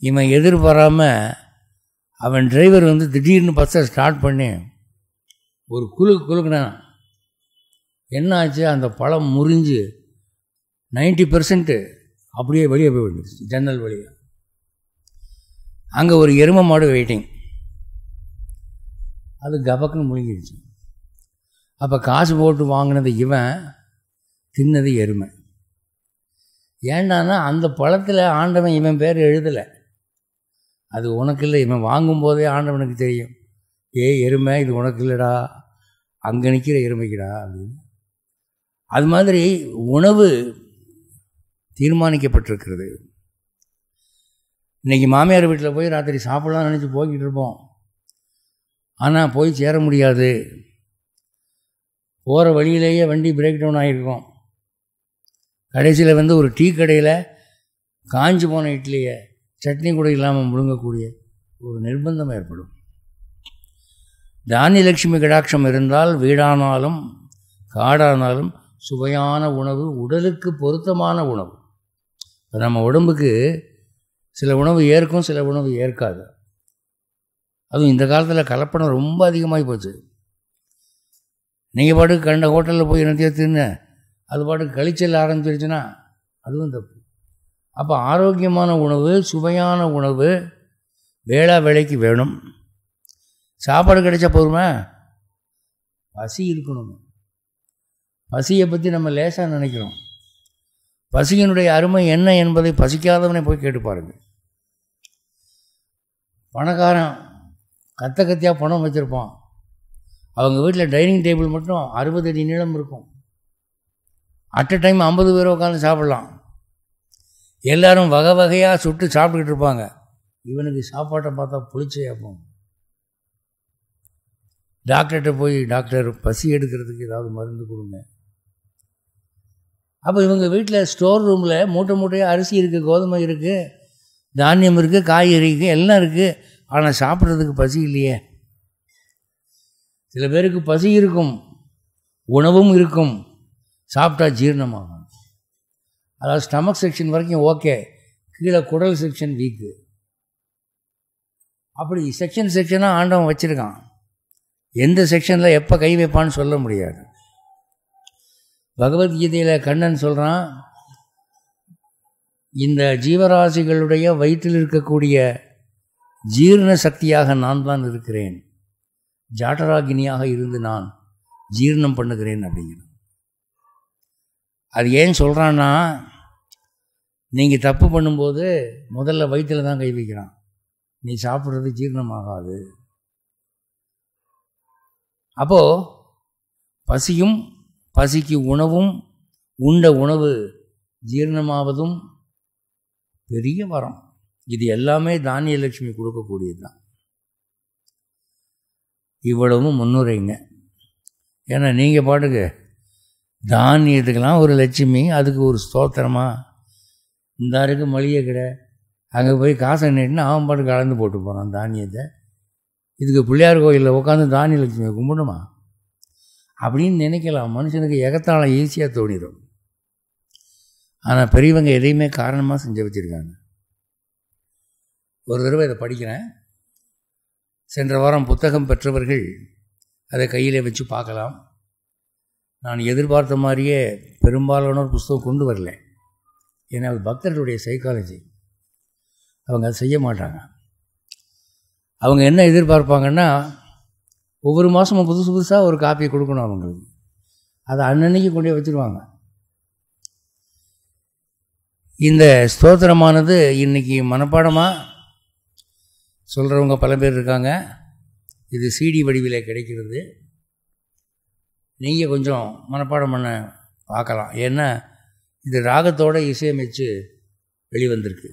இவன் எதிர்பாராமல் அவன் டிரைவர் வந்து திடீர்னு பஸ்ஸை ஸ்டார்ட் பண்ணி ஒரு குலுக்குனான். என்ன ஆச்சு, அந்த பழம் முறிஞ்சு 90% அப்படியே வெளியே போய் விழுந்துருச்சு, ஜன்னல் வழியாக. அங்கே ஒரு எருமை மாடு வெயிட்டிங், அது கபக்குன்னு முழுங்கிடுச்சு. அப்போ காசு போட்டு வாங்கினது இவன், தின்னது எருமை. ஏண்டானா அந்த பழத்தில் ஆண்டவன் இவன் பேர் எழுதலை, அது உனக்கு இல்லை. இவன் வாங்கும்போதே ஆண்டவனுக்கு தெரியும், எருமை இது உனக்கு இல்லைடா, அங்கே நிற்கிற எருமைக்குடா அப்படின்னு. அது மாதிரி உணவு தீர்மானிக்கப்பட்டிருக்கிறது. இன்றைக்கி மாமியார் வீட்டில் போய் ராத்திரி சாப்பிட்லாம்னு நினச்சி போய்கிட்டு இருப்போம், ஆனால் போய் சேர முடியாது. போகிற வழியிலேயே வண்டி பிரேக் டவுன் ஆகிருக்கும். கடைசியில் வந்து ஒரு டீ கடையில் காஞ்சி போன இட்லியை சட்னி கூட இல்லாமல் முழுங்கக்கூடிய ஒரு நிர்பந்தம் ஏற்படும். தானியலட்சுமி கடாட்சம் இருந்தால் வீடானாலும் காடானாலும் சுவையான உணவு, உடலுக்கு பொருத்தமான உணவு. இப்போ நம்ம உடம்புக்கு சில உணவு ஏற்கும், சில உணவு ஏற்காது. அதுவும் இந்த காலத்தில் கலப்படம் ரொம்ப அதிகமாகி போச்சு. நீங்கள் பாட்டுக்கு கண்ட ஹோட்டலில் போய் என்னத்தையோ தின்னு அது பாட்டுக்கு கழிச்சல் ஆரம்பிச்சிருச்சுன்னா அதுவும் தப்பு. அப்போ ஆரோக்கியமான உணவு, சுவையான உணவு வேளா வேளைக்கு வேணும். சாப்பாடு கிடைச்சா போதுமா? பசி இருக்கணும். பசியை பற்றி நம்ம லேசாக நினைக்கிறோம். பசியினுடைய அருமை என்ன என்பதை பசிக்காதவனை போய் கேட்டு பாருங்க. பணக்காரன் கத்தியாக பணம் வச்சுருப்பான். அவங்க வீட்டில் டைனிங் டேபிள் மட்டும் 60 அடி நீளம் இருக்கும். அட் அ டைம் 50 பேர் உட்காந்து சாப்பிட்லாம். எல்லோரும் வகை வகையாக சுட்டு சாப்பிட்டுக்கிட்டு இருப்பாங்க. இவனுக்கு சாப்பாட்டை பார்த்தா புளிச்சே போகும். டாக்டர்கிட்ட போய், டாக்டர் பசி எடுக்கிறதுக்கு ஏதாவது மருந்து கொடுங்க. அப்போ இவங்க வீட்டில் ஸ்டோர் ரூமில் மூட்டை மூட்டையாக அரிசி இருக்குது, கோதுமை இருக்குது, தானியம் இருக்குது, காய்கறி இருக்குது, எல்லாம் இருக்குது. ஆனால் சாப்பிட்றதுக்கு பசி இல்லையே. சில பேருக்கு பசி இருக்கும், உணவும் இருக்கும், சாப்பிட்டா ஜீரணமாகும். அதாவது ஸ்டமக் செக்ஷன் வரைக்கும் ஓகே, கீழே குடல் செக்ஷன் வீக்கு. அப்படி செக்ஷனாக ஆண்டவன் வச்சுருக்கான். எந்த செக்ஷனில் எப்போ கை வைப்பான்னு சொல்ல முடியாது. பகவத்கீதையில் கண்ணன் சொல்கிறான், இந்த ஜீவராசிகளுடைய வயிற்றில் இருக்கக்கூடிய ஜீரண சக்தியாக நான் தான் இருக்கிறேன். ஜாட்டராகினியாக இருந்து நான் ஜீரணம் பண்ணுகிறேன் அப்படிங்கிறான். அது ஏன் சொல்கிறான்னா, நீங்கள் தப்பு பண்ணும்போது முதல்ல வயிற்றில் தான் கை வைக்கிறான். நீ சாப்பிட்றது ஜீரணமாகாது. அப்போது பசியும், பசிக்கு உணவும், உண்ட உணவு ஜீரணமாவதும் பெரிய வரம். இது எல்லாமே தானியலட்சுமி கொடுக்கக்கூடியது தான். இவ்வளவும் முன்னுரைங்க. ஏன்னா நீங்கள் பாட்டுக்கு தானியத்துக்கெல்லாம் ஒரு லட்சுமி, அதுக்கு ஒரு ஸ்தோத்திரமாக இந்த இருக்கு மளிகை கடை, அங்கே போய் காசை நீட்டினா அவன் பாட்டுக்கு கலந்து போட்டு போகிறான் தானியத்தை. இதுக்கு பிள்ளையார் கோயிலில் உட்காந்து தானியலட்சுமியை கும்பிடுமா அப்படின்னு நினைக்கலாம். மனுஷனுக்கு எகத்தாளம் ஈஸியாக தோணிடும். ஆனால் பெரியவங்க எதையுமே காரணமாக செஞ்சு வச்சுருக்காங்க. ஒரு தடவை இதை படிக்கிறேன். சென்ற வாரம் புத்தகம் பெற்றவர்கள் அதை கையில் வச்சு பார்க்கலாம். நான் எதிர்பார்த்த மாதிரியே பெரும்பாலானோர் புத்தகம் கொண்டு வரல. ஏன்னா அது பக்தர்களுடைய சைக்காலஜி. அவங்க அதை செய்ய மாட்டாங்க. அவங்க என்ன எதிர்பார்ப்பாங்கன்னா, ஒவ்வொரு மாதமும் புதுசு புதுசாக ஒரு காப்பியை கொடுக்கணும் அவங்களுக்கு. அதை அன்னன்னைக்கு கொண்டு வச்சுருவாங்க. இந்த ஸ்தோத்திரமானது இன்றைக்கி மனப்பாடமாக சொல்கிறவங்க பல பேர் இருக்காங்க. இது சிடி வடிவில் கிடைக்கிறது. நீங்கள் கொஞ்சம் மனப்பாடம் பண்ண பார்க்கலாம். ஏன்னா இது ராகத்தோடு இசையமைச்சு வெளிவந்திருக்கு.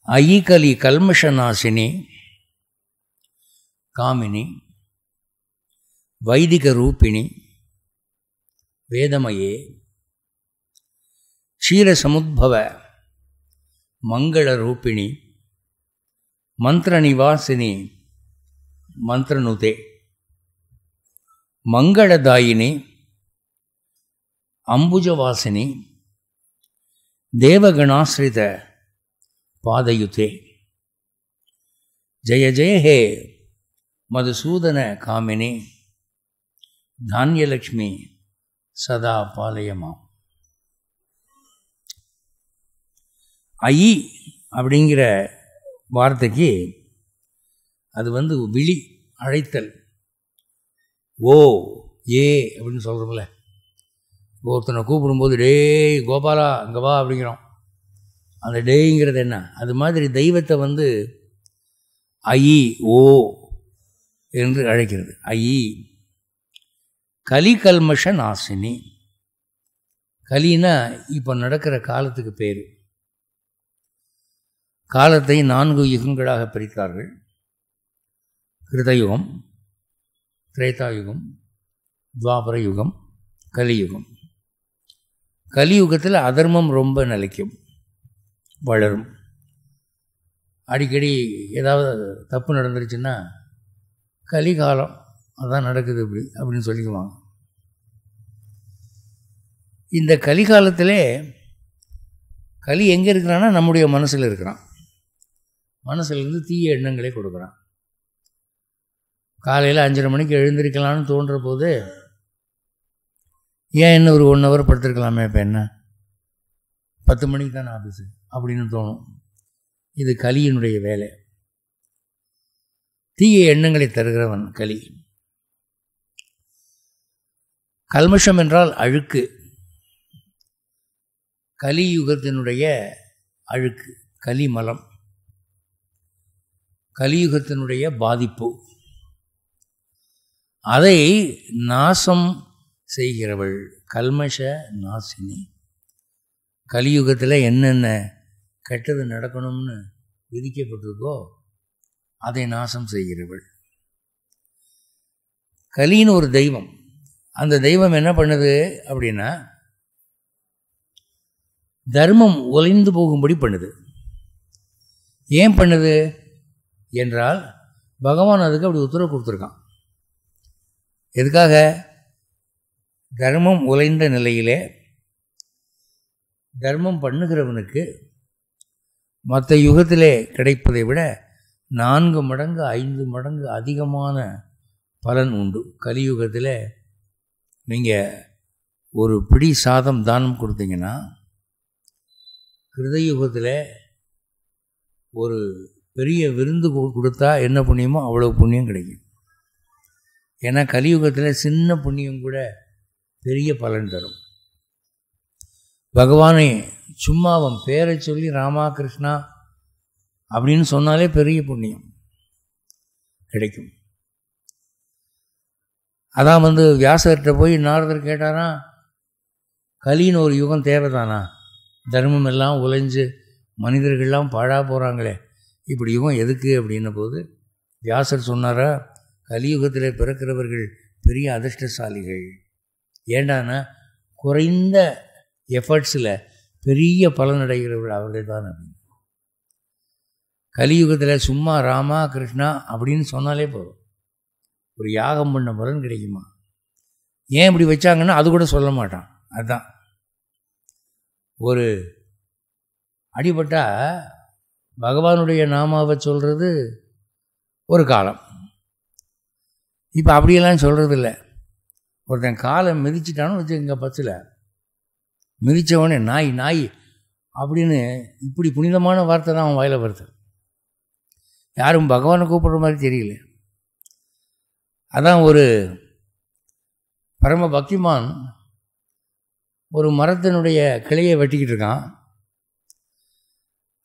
ஐகலி கல்மஷநாசினி காமினி வைதிக ரூபிணி வேதமயே க்ஷீரசமுத்பவ மங்கள ரூபிணி மந்திர நிவாசினி மந்திரனுதே மங்களதாயினி அம்புஜவாசினி தேவகணாஸ்ரித பாதயுதே ஜெய ஜெய ஹே மதுசூதன காமினி தானியலக்ஷ்மி சதா பாலயமா. ஐ அப்படிங்கிற வார்த்தைக்கு அது விழி அழைத்தல். ஓ ஏ அப்படின்னு சொல்கிறோம்ல, ஒருத்தனை கூப்பிடும்போது டேய் கோபாலா அங்கே வா அப்படிங்கிறோம். அந்த டேங்கிறது என்ன? அது மாதிரி தெய்வத்தை ஐ ஓ என்று அழைக்கிறது. ஐ கலிகல்மஷ நாசினி. கலினா இப்போ நடக்கிற காலத்துக்கு பேர். காலத்தை 4 யுகங்களாக பிரித்தார்கள். கிருதயுகம், திரேதாயுகம், துவாபர யுகம், கலியுகம். கலியுகத்தில் அதர்மம் ரொம்ப நிலைக்கும், வளரும். அடிக்கடி ஏதாவது தப்பு நடந்துருச்சுன்னா கலிகாலம் அதான் நடக்குது அப்படின்னு சொல்லிக்குவாங்க. இந்த கலிகாலத்திலே கலி எங்கே இருக்கிறான்னா நம்முடைய மனசில் இருக்கிறான். மனசுலேருந்து தீய எண்ணங்களை கொடுக்குறான். காலையில் 5:30 மணிக்கு எழுந்திருக்கலான்னு தோன்ற போது ஏன் இன்னும் ஒரு 1 ஹவர் படுத்துருக்கலாமே, இப்போ என்ன 10 மணிக்கு தானே ஆஃபீஸு அப்படின்னு தோணும். இது கலியினுடைய வேலை. தீய எண்ணங்களை தருகிறவன் கலி. கல்மஷம் என்றால் அழுக்கு. கலியுகத்தினுடைய அழுக்கு, கலிமலம், கலியுகத்தினுடைய பாதிப்பு. அதை நாசம் செய்கிறவள் கல்மஷ நாசினி. கலியுகத்தில் என்னென்ன கெட்டது நடக்கணும்னு விதிக்கப்பட்டிருக்கோ அதை நாசம் செய்கிறவள். கலின்னு ஒரு தெய்வம். அந்த தெய்வம் என்ன பண்ணுது அப்படின்னா, தர்மம் ஒளிந்து போகும்படி பண்ணுது. ஏன் பண்ணுது என்றால், பகவான் அதுக்கு அப்படி உத்தரவு கொடுத்துருக்கான். எதுக்காக? தர்மம் உலைந்த நிலையிலே தர்மம் பண்ணுகிறவனுக்கு மற்ற யுகத்திலே கிடைப்பதை விட 4 மடங்கு 5 மடங்கு அதிகமான பலன் உண்டு. கலியுகத்தில் நீங்கள் ஒரு பிடி சாதம் தானம் கொடுத்தீங்கன்னா, கிருதயுகத்தில் ஒரு பெரிய விருந்து கொடுத்தா என்ன புண்ணியமோ அவ்வளோ புண்ணியம் கிடைக்கும். ஏன்னா கலியுகத்தில் சின்ன புண்ணியம் கூட பெரிய பலன் தரும். பகவானை சும்மா அவன் பேரை சொல்லி ராமா கிருஷ்ணா அப்படின்னு சொன்னாலே பெரிய புண்ணியம் கிடைக்கும். அதான் வியாசர்கிட்ட போய் நாரதர் கேட்டாராம், கலின்னு ஒரு யுகம் தேவைதானா? தர்மம் எல்லாம் உழைஞ்சு மனிதர்கள்லாம் பாழா போகிறாங்களே, இப்படி யுகம் எதுக்கு அப்படின்ன போது வியாசர் சொன்னாரா, கலியுகத்தில் பிறக்கிறவர்கள் பெரிய அதிர்ஷ்டசாலிகள். ஏண்டானா குறைந்த எஃபர்ட்ஸில் பெரிய பலனடைகிறவர்கள் அவர்கள் தான் அப்படின்னு. கலியுகத்தில் சும்மா ராமா கிருஷ்ணா அப்படின்னு சொன்னாலே போதும், ஒரு யாகம் பண்ண பலன் கிடைக்குமா? ஏன் இப்படி வச்சாங்கன்னா அது கூட சொல்ல மாட்டான். அதுதான் ஒரு அடிபட்டால் பகவானுடைய நாமாவை சொல்கிறது ஒரு காலம். இப்போ அப்படியெல்லாம் சொல்கிறது இல்லை. ஒருத்தன் காலை மிதிச்சிட்டான்னு வச்சுக்கோங்க, பஸ்ஸில் மிதித்தவனே நாய் நாய் அப்படின்னு இப்படி புனிதமான வார்த்தை தான் அவன் வாயில் வருது. யாரும் பகவானை கூப்பிடுற மாதிரி தெரியல. அதான் ஒரு பரம பக்திமான் ஒரு மரத்தினுடைய கிளையை வெட்டிக்கிட்டு இருக்கான்.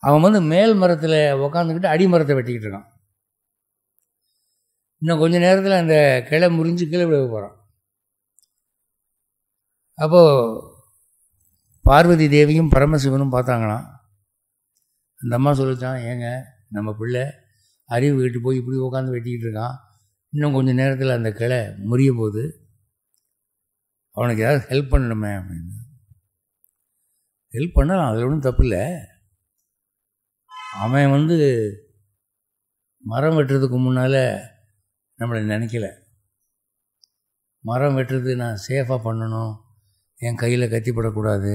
அவன் மேல் மரத்தில் உக்காந்துக்கிட்டு அடி மரத்தை வெட்டிக்கிட்டு இருக்கான். இன்னும் கொஞ்சம் நேரத்தில் அந்த கிளை முறிஞ்சு கீழே விட போகிறான். அப்போது பார்வதி தேவியும் பரமசிவனும் பார்த்தாங்களாம். அந்த அம்மா சொல்லிச்சான், ஏங்க நம்ம பிள்ளை அறிவு கிட்டு போய் இப்படி உட்காந்து வெட்டிக்கிட்டு இருக்கான், இன்னும் கொஞ்சம் நேரத்தில் அந்த கிளை முறிய போது, அவனுக்கு ஏதாவது ஹெல்ப் பண்ணணுமே அப்படின்னு. ஹெல்ப் பண்ணலாம், அதில் ஒன்றும் தப்பு இல்லை. அவன் மரம் வெட்டுறதுக்கு முன்னால் நம்மளை நினைக்கல. மரம் வெட்டுறது நான் சேஃபாக பண்ணணும், என் கையில் கத்திப்படக்கூடாது,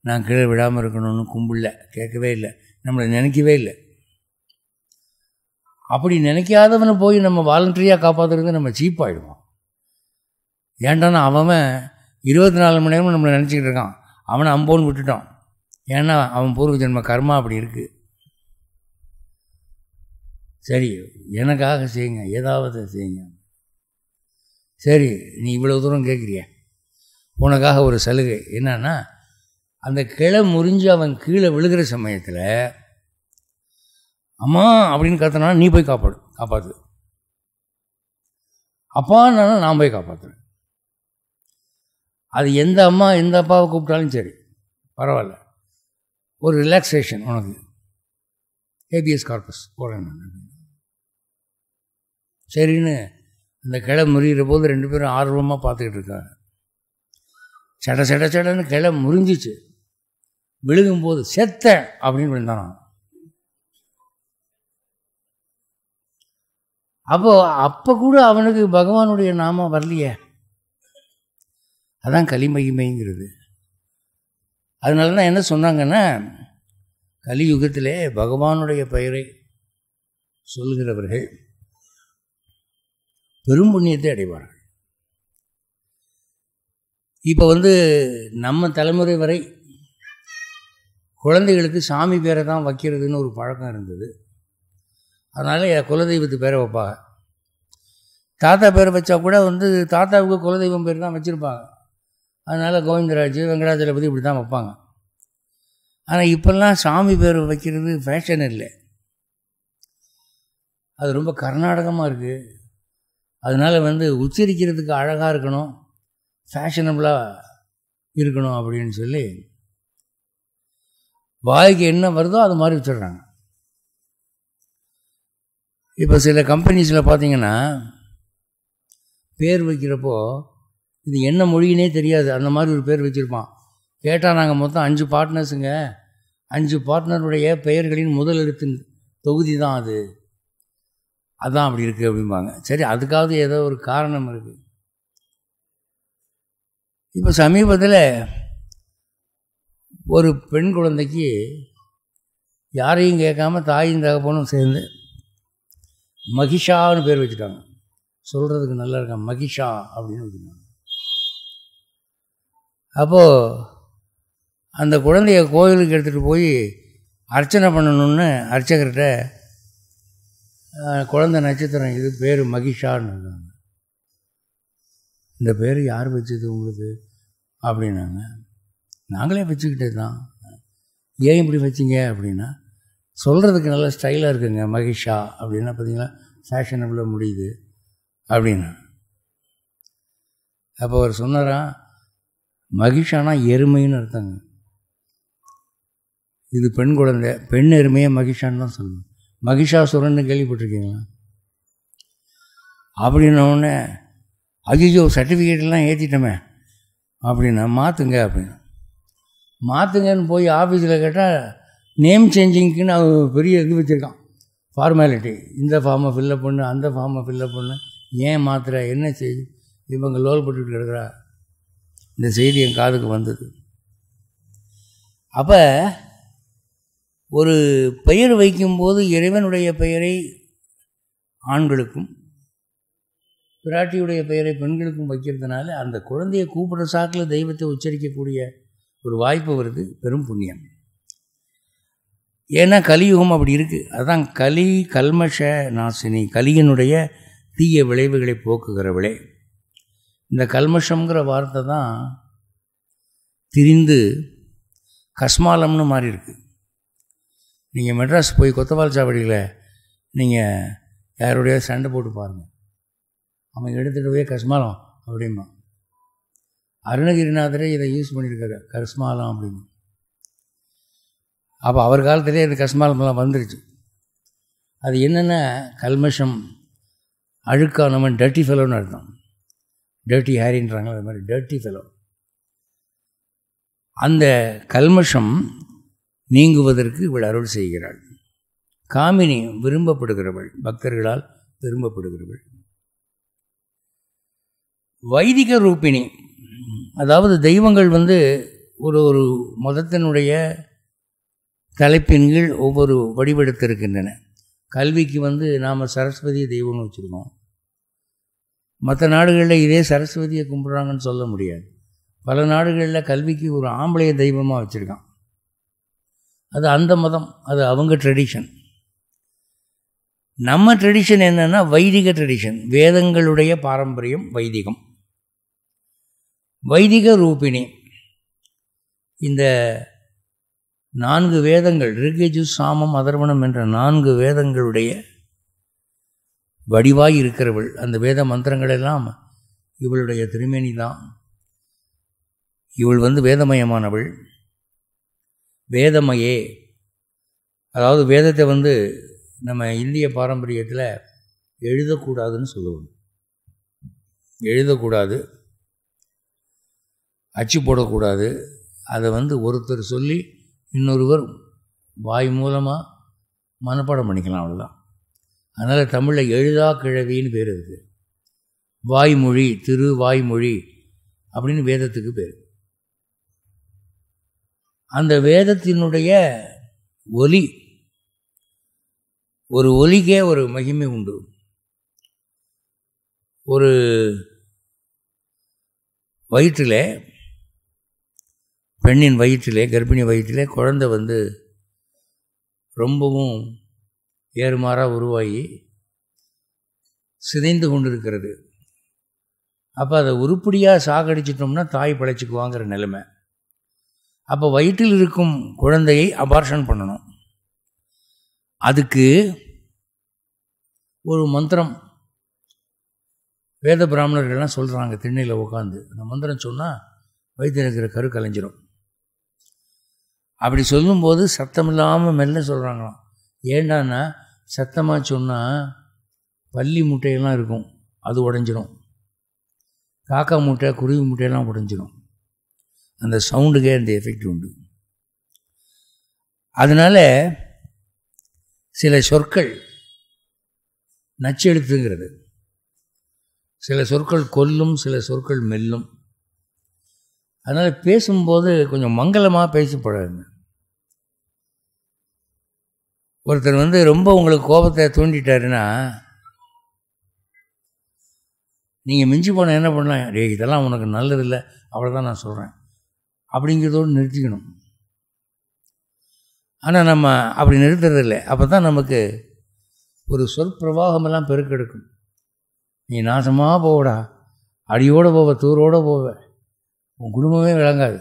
நான் கீழே விடாமல் இருக்கணும்னு கும்பிடல, கேட்கவே இல்லை, நம்மளை நினைக்கவே இல்லை. அப்படி நினைக்காதவனை போய் நம்ம வாலண்டரியாக காப்பாற்றுறது நம்ம சீப்பாகிடுவோம். ஏன்டானா அவன் 24 மணி நேரமும் நம்மளை நினச்சிக்கிட்டு இருக்கான். அவனை அம்போன்னு விட்டுட்டான். ஏன்னா அவன் பூர்வ ஜென்ம கர்மா அப்படி இருக்குது. சரி, எனக்காக செய்யுங்க, ஏதாவது செய்யுங்க. சரி, நீ இவ்வளோ தூரம் கேட்குறிய, உனக்காக ஒரு சலுகை என்னன்னா, அந்த கிளை முறிஞ்சு அவன் கீழே விழுகிற சமயத்தில் அம்மா அப்படின்னு கத்தனா நீ போய் காப்பாற்று. அப்பான்னா நான் போய் காப்பாற்றுறேன். அது எந்த அம்மா எந்த அப்பாவை கூப்பிட்டாலும் சரி பரவாயில்ல, ஒரு ரிலாக்ஸேஷன் உனக்கு. ஹேபியஸ் கார்பஸ் போகிறேன் நான். சரின்னு அந்த கிளை முறிகிற போது 2 பேரும் ஆர்வமாக பார்த்துக்கிட்டு இருக்காங்க. சட சட சடன்னு கிளை முறிஞ்சிச்சு. விழுகும்போது செத்த அப்படின்னு விழுந்தான். அப்போ கூட அவனுக்கு பகவானுடைய நாமம் வரலையே. அதான் கலிமகிமைங்கிறது. அதனால தான் என்ன சொன்னாங்கன்னா, கலியுகத்திலே பகவானுடைய பெயரை சொல்கிறவர்கள் பெரும் புண்ணியத்தை அடைவார்கள். இப்போ நம்ம தலைமுறை வரை குழந்தைகளுக்கு சாமி பேரை தான் வைக்கிறதுன்னு ஒரு பழக்கம் இருந்தது. அதனால் குலதெய்வத்து பேரை வைப்பாங்க. தாத்தா பேரை வச்சா கூட தாத்தாவுக்கு குலதெய்வம் பேர் தான் வச்சுருப்பாங்க. அதனால் கோவிந்தராஜ், வெங்கடாஜலபதி இப்படி தான் வைப்பாங்க. ஆனால் இப்போல்லாம் சாமி பேர் வைக்கிறது ஃபேஷன் இல்லை. அது ரொம்ப கர்நாடகமாக இருக்குது. அதனால் உச்சரிக்கிறதுக்கு அழகாக இருக்கணும், ஃபேஷனபுளாக இருக்கணும் அப்படின்னு சொல்லி வாய்க்கு என்ன வருதோ அது மாதிரி வச்சிடுறாங்க. இப்போ சில கம்பெனிஸில் பார்த்தீங்கன்னா பேர் வைக்கிறப்போ இது என்ன மொழின்னே தெரியாது, அந்த மாதிரி ஒரு பேர் வச்சுருப்பான். கேட்டால் நாங்கள் மொத்தம் 5 பார்ட்னர்ஸுங்க, 5 பார்ட்னருடைய பெயர்களின் முதல் எழுத்தின் தொகுதி தான் அது, அதான் அப்படி இருக்குது அப்படிம்பாங்க. சரி, அதுக்காவது ஏதோ ஒரு காரணம் இருக்குது. இப்போ சமீபத்தில் ஒரு பெண் குழந்தைக்கு யாரையும் கேட்காம தாயும் தகப்பனும் சேர்ந்து மகிஷான்னு பேர் வச்சுட்டாங்க. சொல்கிறதுக்கு நல்லா இருக்கான், மகிஷா அப்படின்னு வச்சுட்டாங்க. அப்போது அந்த குழந்தைய கோயிலுக்கு எடுத்துகிட்டு போய் அர்ச்சனை பண்ணணுன்னு அர்ச்சகர்கிட்ட குழந்தை நட்சத்திரம் இது பேர் மகிஷான்னு இருக்காங்க. இந்த பேர் யார் வச்சது உங்களுக்கு அப்படின்னாங்க. நாங்களே வச்சுக்கிட்டே தான். ஏன் இப்படி வச்சிங்க அப்படின்னா, சொல்கிறதுக்கு நல்லா ஸ்டைலாக இருக்குங்க மகிஷா அப்படின்னா, பார்த்தீங்களா ஃபேஷனபுளாக முடியுது அப்படின்னா. அப்போ அவர் சொன்னாராம், மகிஷானா எருமைன்னு அர்த்தங்க. இது பெண் குழந்தை, பெண் எருமையை மகிஷான்னு தான் சொல்லணும். மகிஷாசுரன்னு கேள்விப்பட்டிருக்கீங்களா? அப்படின்னோடனே ஐயோ சர்டிஃபிகேட்லாம் ஏற்றிட்டோமே அப்படின்னா மாற்றுங்க அப்படின்னு. மாற்றுங்கன்னு போய் ஆஃபீஸில் கேட்டால் நேம் சேஞ்சிங்க்குன்னு அவன் பெரிய இது வச்சுருக்கான், ஃபார்மாலிட்டி. இந்த ஃபார்மை ஃபில்லப் பண்ணு, அந்த ஃபார்மை ஃபில்லப் பண்ணு, ஏன் மாத்திர, என்ன செய்தி, இவங்க லோல் போட்டுக்கிட்டு இருக்கிறா. இந்த செய்தி என் காதுக்கு வந்தது. அப்போ ஒரு பெயர் வைக்கும்போது இறைவனுடைய பெயரை ஆண்களுக்கும் பிராட்டியுடைய பெயரை பெண்களுக்கும் வைக்கிறதுனால அந்த குழந்தையை கூப்பிடுற சாக்கில் தெய்வத்தை உச்சரிக்கக்கூடிய ஒரு வாய்ப்பு வருது. பெரும் புண்ணியம். ஏன்னா கலியுகம் அப்படி இருக்குது. அதுதான் கலி கல்மஷ நாசினி, கலியினுடைய தீய விளைவுகளை போக்குகிறவளே. இந்த கல்மஷங்கிற வார்த்தை தான் திரிந்து கஸ்மாலம்னு மாறி இருக்கு. நீங்கள் மெட்ராஸ் போய் கொத்தவால் சாவடியில் நீங்கள் யாருடைய சண்டை போட்டு பாருங்கள், அவன் எடுத்துகிட்டு போய் கஸ்மாலம் அப்படிமா. அருணகிரிநாதரே இதை யூஸ் பண்ணியிருக்காரு, கஸ்மாலம் அப்படின்னு. அப்போ அவர் காலத்திலே இந்த கஸ்மாலம்லாம் வந்துருச்சு. அது என்னென்ன கல்மஷம், அழுக்கானவன், டர்ட்டி ஃபெலோன்னு அர்த்தம். டர்ட்டி ஹேரின்றாங்க, அது மாதிரி டர்ட்டி ஃபெலோ. அந்த கல்மஷம் நீங்குவதற்கு இவள் அருள் செய்கிறாள். காமினி விரும்பப்படுகிறவள், பக்தர்களால் விரும்பப்படுகிறவள். வைதிக ரூபிணி, அதாவது தெய்வங்கள் ஒரு ஒரு மதத்தினுடைய தலைப்பின் கீழ் ஒவ்வொரு வடிவெடுத்திருக்கின்றன. கல்விக்கு நாம் சரஸ்வதி தெய்வம்னு வச்சுருக்கோம். மற்ற நாடுகளில் இதே சரஸ்வதியை கும்பிட்றாங்கன்னு சொல்ல முடியாது. பல நாடுகளில் கல்விக்கு ஒரு ஆம்பளைய தெய்வமாக வச்சுருக்கான். அது அந்த மதம், அது அவங்க ட்ரெடிஷன். நம்ம ட்ரெடிஷன் என்னென்னா வைதிக ட்ரெடிஷன், வேதங்களுடைய பாரம்பரியம் வைதிகம். வைதிக ரூபிணி, இந்த 4 வேதங்கள், ரிக்யஜு சாமம் அதர்வணம் என்ற 4 வேதங்களுடைய வடிவாய் இருக்கிறவள். அந்த வேத மந்திரங்கள் எல்லாம் இவளுடைய திருமேனி தான். இவள் வேதமயமானவள். வேதமயே, அதாவது வேதத்தை நம்ம இந்திய பாரம்பரியத்தில் எழுதக்கூடாதுன்னு சொல்லுவோம். எழுதக்கூடாது, அச்சு போடக்கூடாது. அதை ஒருத்தர் சொல்லி இன்னொருவர் வாய் மூலமாக மனப்பாடம் பண்ணிக்கலாம், அவ்வளோதான். அதனால் தமிழில் எழுதா கிழவின்னு பேர் இருக்குது. வாய்மொழி, திருவாய்மொழி அப்படின்னு வேதத்துக்கு பேர். அந்த வேதத்தினுடைய ஒலி, ஒரு ஒலிக்கே ஒரு மகிமை உண்டு. ஒரு வயிற்றிலே, பெண்ணின் வயிற்றிலே, கர்ப்பிணி வயிற்றிலே குழந்தை வந்து ரொம்பவும் ஏறுமாறாக உருவாகி சிதைந்து கொண்டிருக்கிறது. அப்போ அதை உருப்படியாக சாகடிச்சிட்டோம்னா தாய் பிழைச்சிக்குவாங்கிற நிலைமை. அப்போ வயிற்றில் இருக்கும் குழந்தையை அபார்ஷன் பண்ணணும். அதுக்கு ஒரு மந்திரம் வேத பிராமணர்கள்லாம் சொல்கிறாங்க. திண்ணையில் உட்காந்து அந்த மந்திரம் சொன்னால் வயிற்றில் இருக்கிற கரு கலைஞ்சிரும். அப்படி சொல்லும்போது சத்தமில்லாமல் மெல்ல சொல்கிறாங்களாம். ஏண்டான்னா சத்தமாக சொன்னால் பல்லி முட்டையெல்லாம் இருக்கும், அது உடஞ்சிரும். காக்கா முட்டை, குருவி முட்டையெல்லாம் உடஞ்சிரும். அந்த சவுண்டுக்கே அந்த எஃபெக்ட் உண்டு. அதனால் சில சொற்கள் நச்செழுத்துங்கிறது, சில சொற்கள் கொல்லும், சில சொற்கள் மெல்லும். அதனால் பேசும்போது கொஞ்சம் மங்களமாக பேசப்படாதுங்க. ஒருத்தர் வந்து ரொம்ப உங்களுக்கு கோபத்தை தூண்டிட்டாருன்னா நீங்கள் மிஞ்சி போன என்ன பண்ணலாம், இதெல்லாம் உனக்கு நல்லதில்லை, அவ்வளோதான் நான் சொல்கிறேன் அப்படிங்கிறதோடு நிறுத்திக்கணும். ஆனால் நம்ம அப்படி நிறுத்துறதில்லை. அப்போ தான் நமக்கு ஒரு சொற்பிரவாகமெல்லாம் பெருக்கெடுக்கும். நீ நாசமாக போவடா, அடியோடு போவ, தூரோடு போவ, உன் குடும்பமே விளங்காது,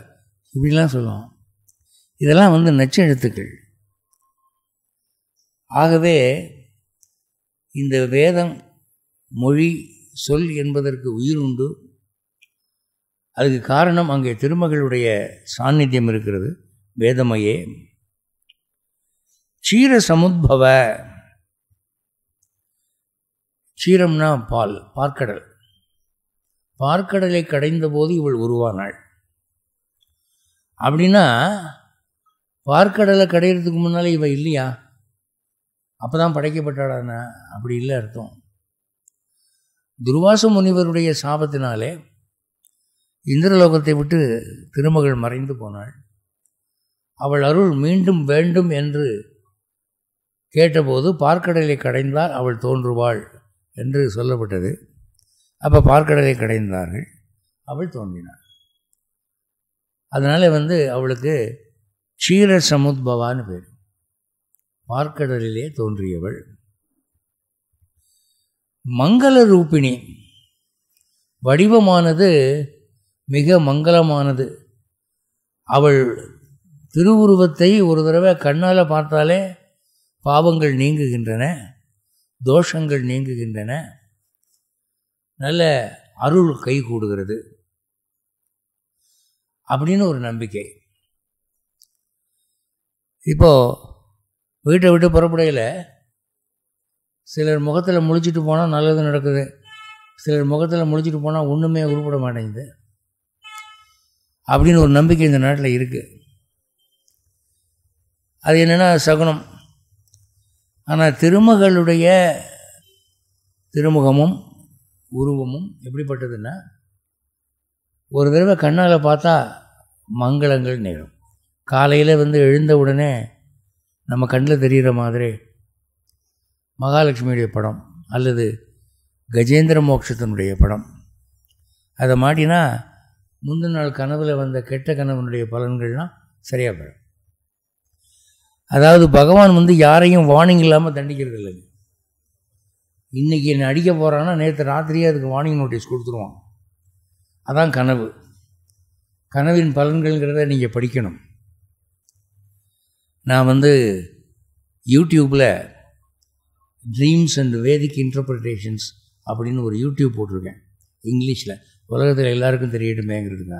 இப்படிலாம் சொல்லுவோம். இதெல்லாம் வந்து நச்செழுத்துக்கள். ஆகவே இந்த வேதம், மொழி, சொல் என்பதற்கு உயிர் உண்டு. அதுக்கு காரணம் அங்கே திருமகளுடைய சாநித்தியம் இருக்கிறது. வேதமையே க்ஷீர சமுத்பவ. க்ஷீரம்னா பால், பார்க்கடல். பார்க்கடலை கடைந்த போது இவள் உருவானாள். அப்படின்னா பார்க்கடலை கடையிறதுக்கு முன்னால் இவள் இல்லையா? அப்போ தான் படைக்கப்பட்டாளான்னா அப்படி இல்லை அர்த்தம். துர்வாச முனிவருடைய சாபத்தினாலே இந்திரலோகத்தை விட்டு திருமகள் மறைந்து போனாள். அவள் அருள் மீண்டும் வேண்டும் என்று கேட்டபோது பார்க்கடலை கடைந்தால் அவள் தோன்றுவாள் என்று சொல்லப்பட்டது. அப்போ பார்க்கடலை கடைந்தார்கள், அவள் தோன்றினாள். அதனால் வந்து அவளுக்கு க்ஷீர சமுத்பவான்னு பேர். பார்க்கடலிலே தோன்றியவள். மங்கள ரூபிணி. வடிவமானது மிக மங்களமானது. அவள் திருவுருவத்தை ஒரு தடவை கண்ணால் பார்த்தாலே பாவங்கள் நீங்குகின்றன, தோஷங்கள் நீங்குகின்றன, நல்ல அருள் கை கூடுகிறது அப்படின்னு ஒரு நம்பிக்கை. இப்போது வீட்டை விட்டு புறப்படையில் சிலர் முகத்தில் முழிச்சிட்டு போனால் நல்லது நடக்குது, சிலர் முகத்தில் முழிச்சிட்டு போனால் ஒன்றுமே உருப்பட மாட்டேங்குது அப்படின்னு ஒரு நம்பிக்கை இந்த நாட்டில் இருக்குது. அது என்னென்னா சகுனம். ஆனால் திருமகளுடைய திருமுகமும் உருவமும் எப்படிப்பட்டதுன்னா, ஒரு தடவை கண்ணால் பார்த்தா மங்களங்கள் நேரும். காலையில் வந்து எழுந்த உடனே நம்ம கண்ணில் தெரிகிற மாதிரி மகாலட்சுமியுடைய படம் அல்லது கஜேந்திர மோட்சத்தினுடைய படம் அதை மாட்டினா முந்தின நாள் கனவில் வந்த கெட்ட கனவனுடைய பலன்கள்லாம் சரியாக போயிடும். அதாவது பகவான் வந்து யாரையும் வார்னிங் இல்லாமல் தண்டிக்கிறது இல்லைங்க. இன்றைக்கி என்னை அடிக்க போகிறான்னா நேற்று ராத்திரியே அதுக்கு வார்னிங் நோட்டீஸ் கொடுத்துருவான். அதான் கனவு. கனவின் பலன்கள்ங்கிறத நீங்கள் படிக்கணும். நான் வந்து யூடியூப்பில் ட்ரீம்ஸ் அண்ட் வேதிக் இன்டர்பிரிட்டேஷன்ஸ் அப்படின்னு ஒரு யூடியூப் போட்டிருக்கேன் இங்கிலீஷில், உலகத்தில் எல்லாருக்கும் தெரியட்டுமேங்கிறதுங்க.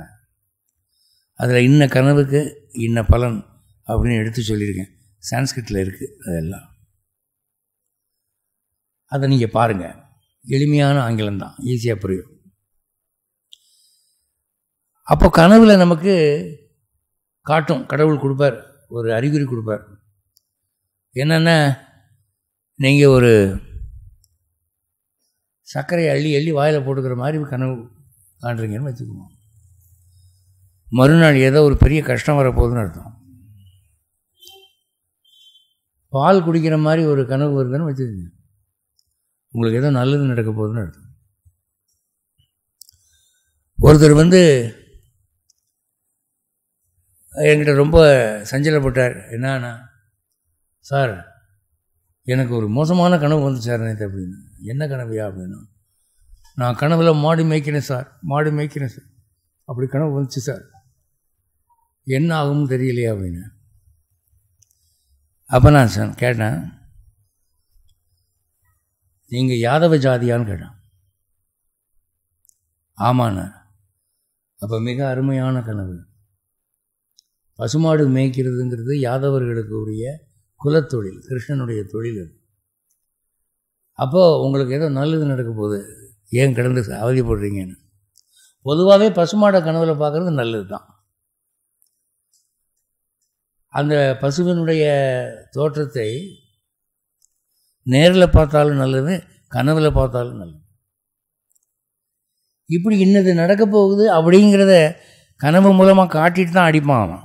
அதில் இன்ன கனவுக்கு இன்ன பலன் அப்படின்னு எடுத்து சொல்லியிருக்கேன். சான்ஸ்கிரிட்டில் இருக்குது அதெல்லாம். அதை நீங்கள் பாருங்கள். எளிமையான ஆங்கிலம்தான், ஈஸியாக புரியும். அப்போ கனவில் நமக்கு காட்டும், கடவுள் கொடுப்பார், ஒரு அறிகுறி கொடுப்பார். என்னென்னா, நீங்கள் ஒரு சர்க்கரையை அள்ளி அள்ளி வாயில் போட்டுக்கிற மாதிரி கனவு காண்றீங்கன்னு வச்சுக்குவோம். மறுநாள் ஏதோ ஒரு பெரிய கஷ்டம் வரப்போகுதுன்னு அர்த்தம். பால் குடிக்கிற மாதிரி ஒரு கனவு வருதுன்னு வச்சுக்கோங்க, உங்களுக்கு ஏதோ நல்லது நடக்க போகுதுன்னு அர்த்தம். ஒருத்தர் என்கிட்ட ரொம்ப சஞ்சலப்பட்டார். என்னன்னா, சார் எனக்கு ஒரு மோசமான கனவு வந்து சார் நேற்று அப்படின்னு. என்ன கனவையா அப்படின்னா, நான் கனவுல மாடு மேய்க்கிறேன் சார், அப்படி கனவு வந்துச்சு சார், என்ன ஆகும்னு தெரியலையா அப்படின்னு. அப்போ நான் சார் கேட்டேன், நீங்கள் யாதவ ஜாதியான்னு கேட்டேன். ஆமாண்ணா. அப்போ மிக அருமையான கனவு. பசுமாடு மேய்க்கிறதுங்கிறது யாதவர்களுக்கு உரிய குலத்தொழில், கிருஷ்ணனுடைய தொழில் அது. அப்போது உங்களுக்கு ஏதோ நல்லது நடக்க போகுது, ஏன் கிடந்து அவதிப்படுறீங்கன்னு. பொதுவாகவே பசுமாடை கனவுல பார்க்குறது நல்லது தான். அந்த பசுவினுடைய தோற்றத்தை நேரில் பார்த்தாலும் நல்லது, கனவில் பார்த்தாலும் நல்லது. இப்படி இன்னது நடக்க போகுது அப்படிங்கிறத கனவு மூலமாக காட்டிட்டு தான் அடிப்பான் அவன்.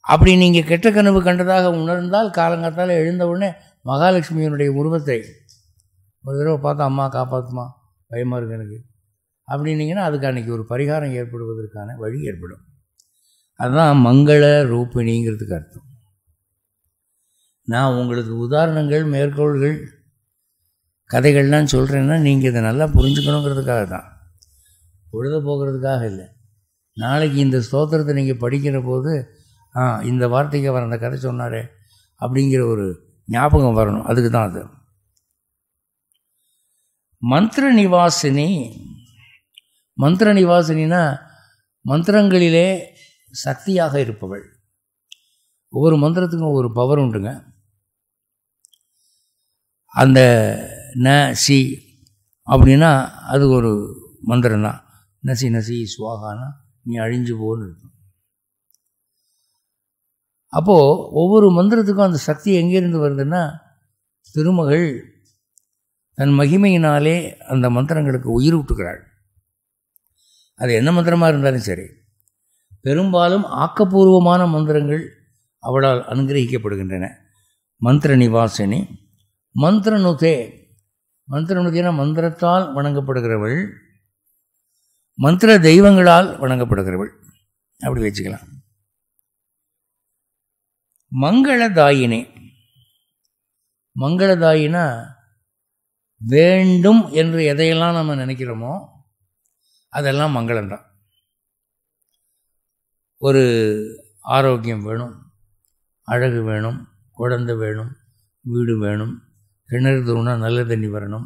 அப்படி நீங்கள் கெட்ட கனவு கண்டதாக உணர்ந்தால் காலங்காத்தால் எழுந்த உடனே மகாலட்சுமியினுடைய உருவத்தை ஒரு தடவை பார்த்தா, அம்மா காப்பாற்றுமா, பயமாக இருக்கு எனக்கு அப்படின்னீங்கன்னா அதுக்கு அன்றைக்கி ஒரு பரிகாரம் ஏற்படுவதற்கான வழி ஏற்படும். அதுதான் மங்கள ரூபிணிங்கிறதுக்கு அர்த்தம். நான் உங்களுக்கு உதாரணங்கள், மேற்கோள்கள், கதைகள்லாம் சொல்கிறேன்னா நீங்கள் இதை நல்லா புரிஞ்சுக்கணுங்கிறதுக்காக தான், பொழுத போகிறதுக்காக இல்லை. நாளைக்கு இந்த ஸ்தோத்திரத்தை நீங்கள் படிக்கிற போது இந்த வார்த்தைக்கு அவர் அந்த கதை சொன்னாரே அப்படிங்கிற ஒரு ஞாபகம் வரணும், அதுக்கு தான் அது. மந்திர நிவாசினி. மந்திர நிவாசினா மந்திரங்களிலே சக்தியாக இருப்பவள். ஒவ்வொரு மந்திரத்துக்கும் ஒரு பவர் உண்டுங்க. அந்த ந சி அப்படின்னா அது ஒரு மந்திரம் தான். நசி நசி சுவாகானா நீ அழிஞ்சு போன்னு இருக்கும். அப்போது ஒவ்வொரு மந்திரத்துக்கும் அந்த சக்தி எங்கேருந்து வருதுன்னா, திருமகள் தன் மகிமையினாலே அந்த மந்திரங்களுக்கு உயிர் விட்டுக்கிறாள். அது என்ன மந்திரமாக இருந்தாலும் சரி, பெரும்பாலும் ஆக்கப்பூர்வமான மந்திரங்கள் அவளால் அனுகிரகிக்கப்படுகின்றன. மந்திர நிவாசினி. மந்திரநுதே. மந்திரநுதேனா மந்திரத்தால் வணங்கப்படுகிறவள், மந்திர தெய்வங்களால் வணங்கப்படுகிறவள், அப்படி வச்சுக்கலாம். மங்களதாயினி. மங்களதாயினா வேண்டும் என்று எதையெல்லாம் நம்ம நினைக்கிறோமோ அதெல்லாம் மங்களம்தான். ஒரு ஆரோக்கியம் வேணும், அழகு வேணும், குழந்தை வேணும், வீடு வேணும், கிணறு தூணா நல்ல தண்ணி வரணும்,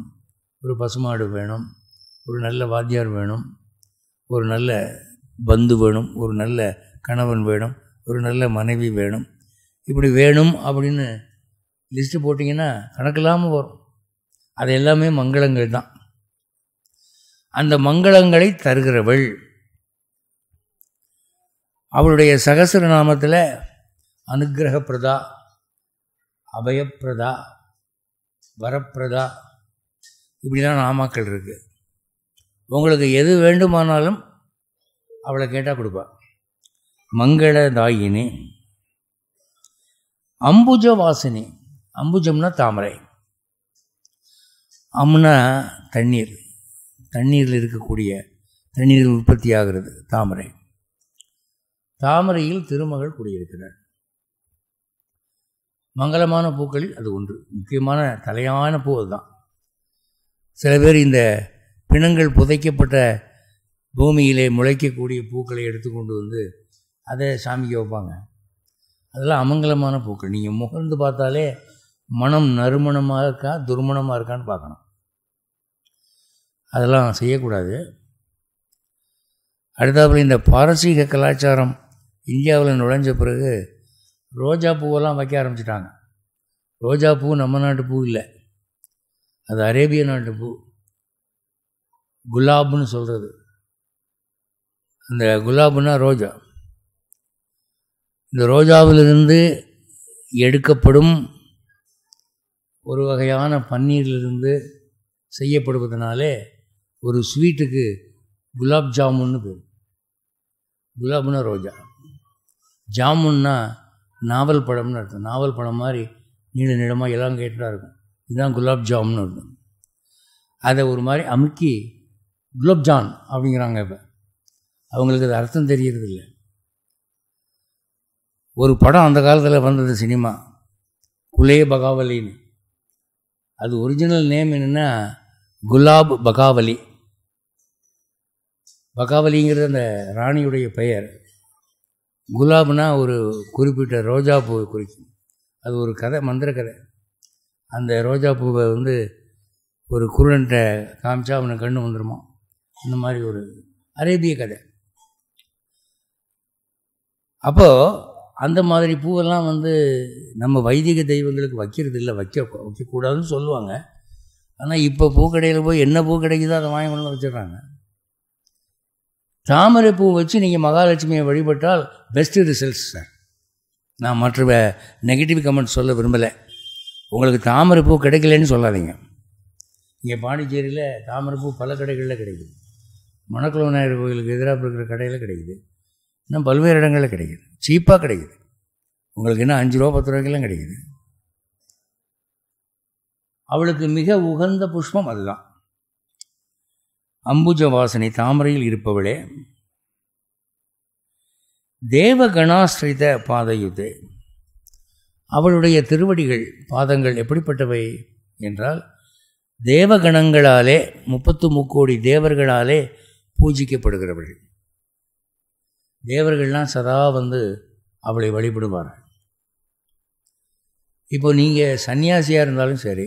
ஒரு பசுமாடு வேணும், ஒரு நல்ல வாத்தியார் வேணும், ஒரு நல்ல பந்து வேணும், ஒரு நல்ல கணவன் வேணும், ஒரு நல்ல மனைவி வேணும். இப்படி வேணும் அப்படின்னு லிஸ்ட்டு போட்டிங்கன்னா கணக்கில்லாமல் வரும். அது எல்லாமே மங்களங்கள் தான். அந்த மங்களங்களை தருகிறவள். அவளுடைய சகஸ்ரநாமத்தில் அனுகிரகப்பிரதா, அபயப்பிரதா, வரப்பிரதா, இப்படிலாம் நாமாக்கள் இருக்குது. உங்களுக்கு எது வேண்டுமானாலும் அவளை கேட்டால் கொடுப்பா. மங்களதாயினி. அம்புஜ வாசினி. அம்புஜம்னா தாமரை, அம்னா தண்ணீர், தண்ணீரில் இருக்கக்கூடிய தண்ணீரில் உற்பத்தி ஆகிறது தாமரை. தாமரையில் திருமகள் குடியிருக்கிறார். மங்களமான பூக்களில் அது ஒன்று, முக்கியமான தலையான பூ அதுதான். சில பேர் இந்த பிணங்கள் புதைக்கப்பட்ட பூமியிலே முளைக்கக்கூடிய பூக்களை எடுத்துக்கொண்டு வந்து அதை சாமிக்கு வைப்பாங்க. அதெல்லாம் அமங்கலமான பூக்கள். நீங்கள் முகர்ந்து பார்த்தாலே மனம் நறுமணமாக இருக்கா துர்மணமாக இருக்கான்னு பார்க்கணும். அதெல்லாம் செய்யக்கூடாது. அடுத்தாப்புல இந்த பாரசீக கலாச்சாரம் இந்தியாவில் நுழைஞ்ச பிறகு ரோஜா பூவெல்லாம் வைக்க ஆரம்பிச்சிட்டாங்க. ரோஜா பூ நம்ம நாட்டு பூ இல்லை, அது அரேபிய நாட்டு பூ. குலாப்னு சொல்கிறது. அந்த குலாப்னா ரோஜா. இந்த ரோஜாவிலிருந்து எடுக்கப்படும் ஒரு வகையான பன்னீரிலிருந்து செய்யப்படுவதனாலே ஒரு ஸ்வீட்டுக்கு குலாப் ஜாமுன்னு பேர். குலாப்னா ரோஜா, ஜாமுன்னா நாவல் பழம்னு அர்த்தம். நாவல் பழம் மாதிரி நீள நீளமாக எல்லாம் கேட்டாக இருக்கும். இதுதான் குலாப் ஜாமுன்னு இருக்கும். அதை ஒரு மாதிரி அமுக்கி குலோப்ஜான் அப்படிங்கிறாங்க. இப்போ அவங்களுக்கு அது அர்த்தம் தெரியறது இல்லை. ஒரு படம் அந்த காலத்தில் வந்தது சினிமா, குலே பகாவலின்னு. அது ஒரிஜினல் நேம் என்னென்னா குலாப் பகாவலி. பகாவலிங்கிறது அந்த ராணியுடைய பெயர். குலாப்னா ஒரு குறிப்பிட்ட ரோஜா பூவை குறிக்கும். அது ஒரு கதை, மந்திர கதை. அந்த ரோஜா பூவை ஒரு குருடன்ட்ட காமிச்சா அவனுக்கு கண்ணு வந்துடுமா, இந்த மாதிரி ஒரு அரேபிய கதை. அப்போது அந்த மாதிரி பூவெல்லாம் நம்ம வைதிக தெய்வங்களுக்கு வைக்கிறது இல்லை, வைக்கக்கூடாதுன்னு சொல்லுவாங்க. ஆனால் இப்போ பூக்கடையில் போய் என்ன பூ கிடைக்குதோ அதை வாங்கி கொண்டு வச்சிடுறாங்க. தாமரை பூ வச்சு நீங்கள் மகாலட்சுமியை வழிபட்டால் பெஸ்ட்டு ரிசல்ட்ஸ் சார். நான் மற்ற நெகட்டிவ் கமெண்ட் சொல்ல விரும்பலை. உங்களுக்கு தாமரை பூ கிடைக்கலன்னு சொல்லாதீங்க. இங்கே பாண்டிச்சேரியில் தாமரை பூ பல கடைகளில் கிடைக்குது. மணக்குள விநாயகர் கோயிலுக்கு எதிராக இருக்கிற கடையில் கிடைக்குது. இன்னும் பல்வேறு இடங்களில் கிடைக்குது, சீப்பாக கிடைக்குது. உங்களுக்கு என்ன 5 ரூபா 10 ரூபாய்க்கெல்லாம் கிடைக்குது. அவளுக்கு மிக உகந்த புஷ்பம் அதுதான். அம்புஜ வாசனை தாமரையில் இருப்பவளே, தேவகணாஸ்ரித பாதயுதே. அவளுடைய திருவடிகள், பாதங்கள் எப்படிப்பட்டவை என்றால், தேவகணங்களாலே 33 கோடி தேவர்களாலே பூஜிக்கப்படுகிறவர்கள். தேவர்கள்லாம் சதா அவளை வழிபடுவார்கள். இப்போ நீங்கள் சன்னியாசியாக இருந்தாலும் சரி,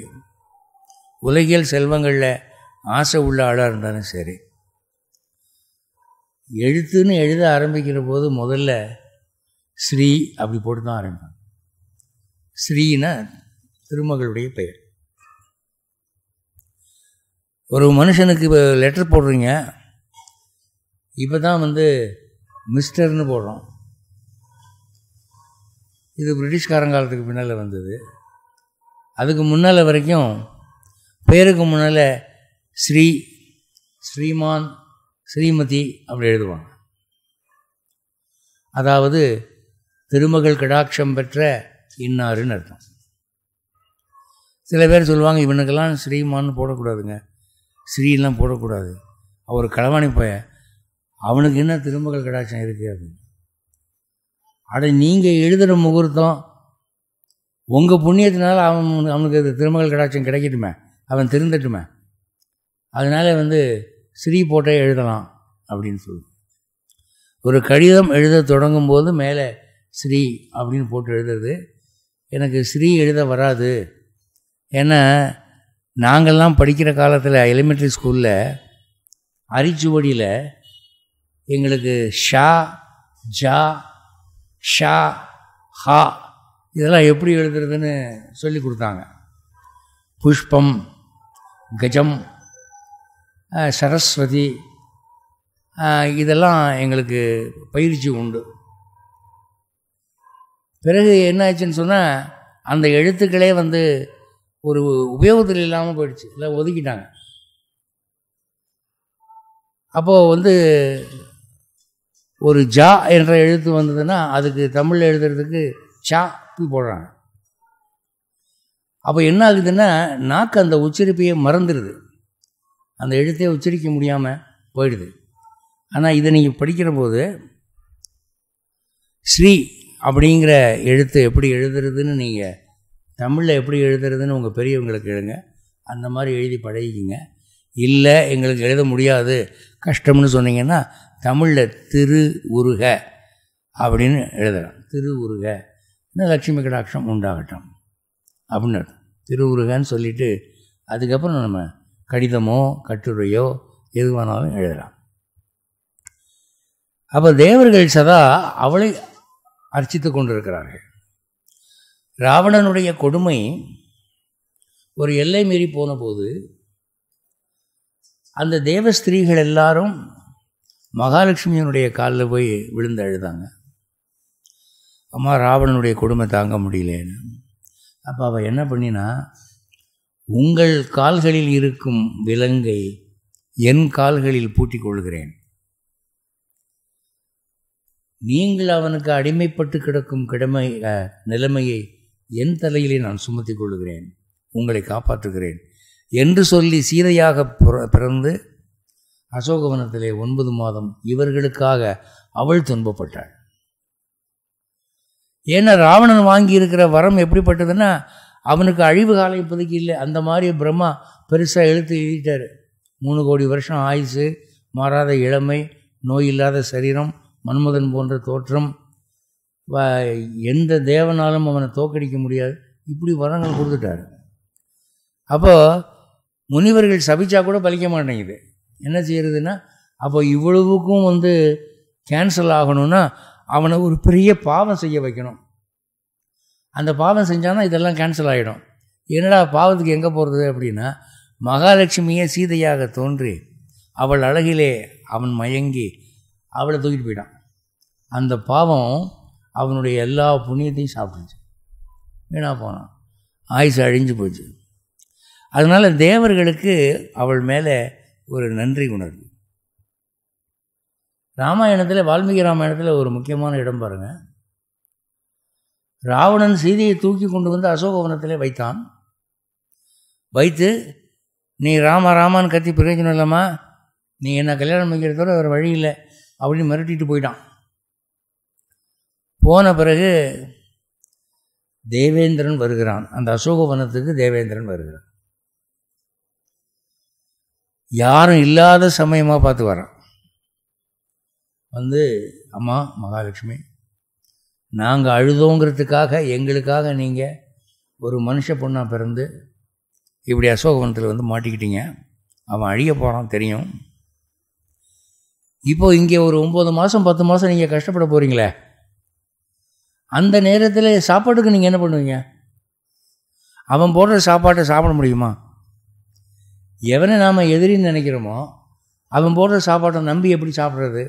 உலகியல் செல்வங்களில் ஆசை உள்ள ஆளாக இருந்தாலும் சரி, எழுத்துன்னு எழுத ஆரம்பிக்கிற போது முதல்ல ஸ்ரீ அப்படி போட்டு தான் ஆரம்பிப்பாங்க. ஸ்ரீனா திருமகளுடைய பெயர். ஒரு மனுஷனுக்கு இப்போ லெட்டர் போடுறீங்க, இப்போ தான் மிஸ்டர்னு போடுறோம். இது பிரிட்டிஷ்காரங்காலத்துக்கு பின்னால் வந்தது. அதுக்கு முன்னால் வரைக்கும் பெயருக்கு முன்னால் ஸ்ரீ, ஸ்ரீமான், ஸ்ரீமதி அப்படி எழுதுவாங்க. அதாவது திருமகள் கடாட்சம் பெற்ற இன்னாருன்னு அர்த்தம். சில பேர் சொல்லுவாங்க, இவனுக்கெல்லாம் ஸ்ரீமான்னு போடக்கூடாதுங்க, ஸ்ரீலாம் போடக்கூடாது, அவர் களவாணி போய, அவனுக்கு என்ன திருமகள் கடாட்சம் இருக்குது அப்படின்னு. அட, நீங்கள் எழுதுகிற முகூர்த்தம் உங்கள் புண்ணியத்தினால அவனுக்கு அது திருமகள் கடாட்சம் கிடைக்கட்டுமே, அவன் திருந்தட்டுமே. அதனால் ஸ்ரீ போட்டே எழுதலாம் அப்படின்னு சொல்லுவோம். ஒரு கடிதம் எழுத தொடங்கும் போது மேலே ஸ்ரீ அப்படின்னு போட்டு எழுதுறது. எனக்கு ஸ்ரீ எழுத வராது. ஏன்னா நாங்கள்லாம் படிக்கிற காலத்தில் எலிமெண்ட்ரி ஸ்கூலில் அரிச்சுவடியில் எங்களுக்கு ஷா, ஜா, ஷா, ஹா இதெல்லாம் எப்படி எழுதுறதுன்னு சொல்லி கொடுத்தாங்க. புஷ்பம், கஜம், சரஸ்வதி இதெல்லாம் எங்களுக்கு பயிற்சி உண்டு. பிறகு என்ன ஆச்சுன்னு சொன்னால், அந்த எழுத்துக்களே ஒரு உபயோகத்தில் இல்லாமல் போயிடுச்சு, இல்லை ஒதுக்கிட்டாங்க. அப்போது ஒரு ஜா என்ற எழுத்து வந்ததுன்னா அதுக்கு தமிழில் எழுதுறதுக்கு சா போடுறாங்க. அப்போ என்ன ஆகுதுன்னா, நாக்கு அந்த உச்சரிப்பையே மறந்துடுது, அந்த எழுத்தையே உச்சரிக்க முடியாமல் போயிடுது. ஆனால் இதை நீங்கள் படிக்கிற போது ஸ்ரீ அப்படிங்கிற எழுத்து எப்படி எழுதுறதுன்னு, நீங்கள் தமிழில் எப்படி எழுதுறதுன்னு உங்கள் பெரியவங்களுக்கு எழுங்க, அந்த மாதிரி எழுதி பழகிக்கிங்க. இல்லை எங்களுக்கு எழுத முடியாது, கஷ்டம்னு சொன்னீங்கன்னா தமிழில் திரு உருக அப்படின்னு எழுதலாம். திரு உருக, இன்னும் லட்சுமி கடாட்சம் உண்டாகட்டும் அப்படின்னு திரு உருகன்னு சொல்லிவிட்டு அதுக்கப்புறம் நம்ம கடிதமோ கட்டுரையோ எதுவானாலும் எழுதலாம். அப்போ தேவர்கள் சதா அவளை அர்ச்சித்து கொண்டிருக்கிறார்கள். ராவணனுடைய கொடுமை ஒரு எல்லை மீறி போன போது அந்த தேவ ஸ்திரீகள் எல்லாரும் மகாலட்சுமியினுடைய காலில் போய் விழுந்து அழுதாங்க. அம்மா, ராவணனுடைய கொடுமை தாங்க முடியலேன்னு. அப்போ அவள் என்ன பண்ணினா, உங்கள் கால்களில் இருக்கும் விலங்கை என் கால்களில் பூட்டிக் கொள்கிறேன், நீங்கள் அவனுக்கு அடிமைப்பட்டு கிடக்கும் நிலைமையை என் தலையிலே நான் சுமத்தி கொள்கிறேன், உங்களை காப்பாற்றுகிறேன் என்று சொல்லி சீதையாக பிறந்து அசோகவனத்திலே 9 மாதம் இவர்களுக்காக அவள் துன்பப்பட்டாள். ஏன்னா ராவணன் வாங்கி இருக்கிற வரம் எப்படிப்பட்டதுன்னா, அவனுக்கு அழிவு காலம் இப்போதைக்கு இல்லை. அந்த மாதிரி பிரம்மா பெருசாக எழுதிட்டார். 3 கோடி வருஷம் ஆயுசு, மாறாத இளமை, நோய் இல்லாத சரீரம், மன்மதன் போன்ற தோற்றம், எந்த தேவனாலும் அவனை தோக்கடிக்க முடியாது, இப்படி வரங்கள் கொடுத்துட்டார். அப்போது முனிவர்கள் சபிச்சா கூட பலிக்க மாட்டேங்குது. என்ன செய்யறதுன்னா, அப்போ இவ்வளவுக்கும் கேன்சல் ஆகணும்னா அவனை ஒரு பெரிய பாவம் செய்ய வைக்கணும். அந்த பாவம் செஞ்சானா இதெல்லாம் கேன்சல் ஆகிடும். என்னடா பாவத்துக்கு எங்கே போகிறது அப்படின்னா, மகாலட்சுமியே சீதையாக தோன்றி அவள் அழகிலே அவன் மயங்கி அவளை தூக்கிட்டு போயிட்டான். அந்த பாவம் அவனுடைய எல்லா புண்ணியத்தையும் சாப்பிட்டுச்சு, வீணாக போனான், ஆயுசு அழிஞ்சு போச்சு. அதனால் தேவர்களுக்கு அவள் மேலே ஒரு நன்றி உணர்வு. ராமாயணத்தில், வால்மீகி ராமாயணத்தில் ஒரு முக்கியமான இடம் பாருங்கள். ராவணன் சீதையை தூக்கி கொண்டு வந்து அசோகவனத்தில் வைத்தான். வைத்து, நீ ராமா ராமான்னு கத்தி பிரயோஜனம் இல்லாமா, நீ என்ன கல்யாணம் பண்ணிக்கிறதோட வேறு வழி இல்லை அப்படின்னு மிரட்டிட்டு போயிட்டான். போன பிறகு தேவேந்திரன் வருகிறான். அந்த அசோகவனத்துக்கு தேவேந்திரன் வருகிறான். யாரும் இல்லாத சமயமாக பார்த்து வரான். அம்மா மகாலட்சுமி, நாங்கள் அழுதோங்கிறதுக்காக எங்களுக்காக நீங்கள் ஒரு மனுஷ பொண்ணாக பிறந்து இப்படி அசோகவனத்தில் மாட்டிக்கிட்டீங்க. அவன் அழிய போகிறான் தெரியும். இப்போது இங்கே ஒரு 9 மாதம் 10 மாதம் நீங்கள் கஷ்டப்பட போகிறீங்களே, அந்த நேரத்தில் சாப்பாட்டுக்கு நீங்கள் என்ன பண்ணுவீங்க? அவன் போடுற சாப்பாட்டை சாப்பிட முடியுமா? எவனை நாம் எதிரின்னு நினைக்கிறோமோ அவன் போடுற சாப்பாட்டை நம்பி எப்படி சாப்பிட்றது?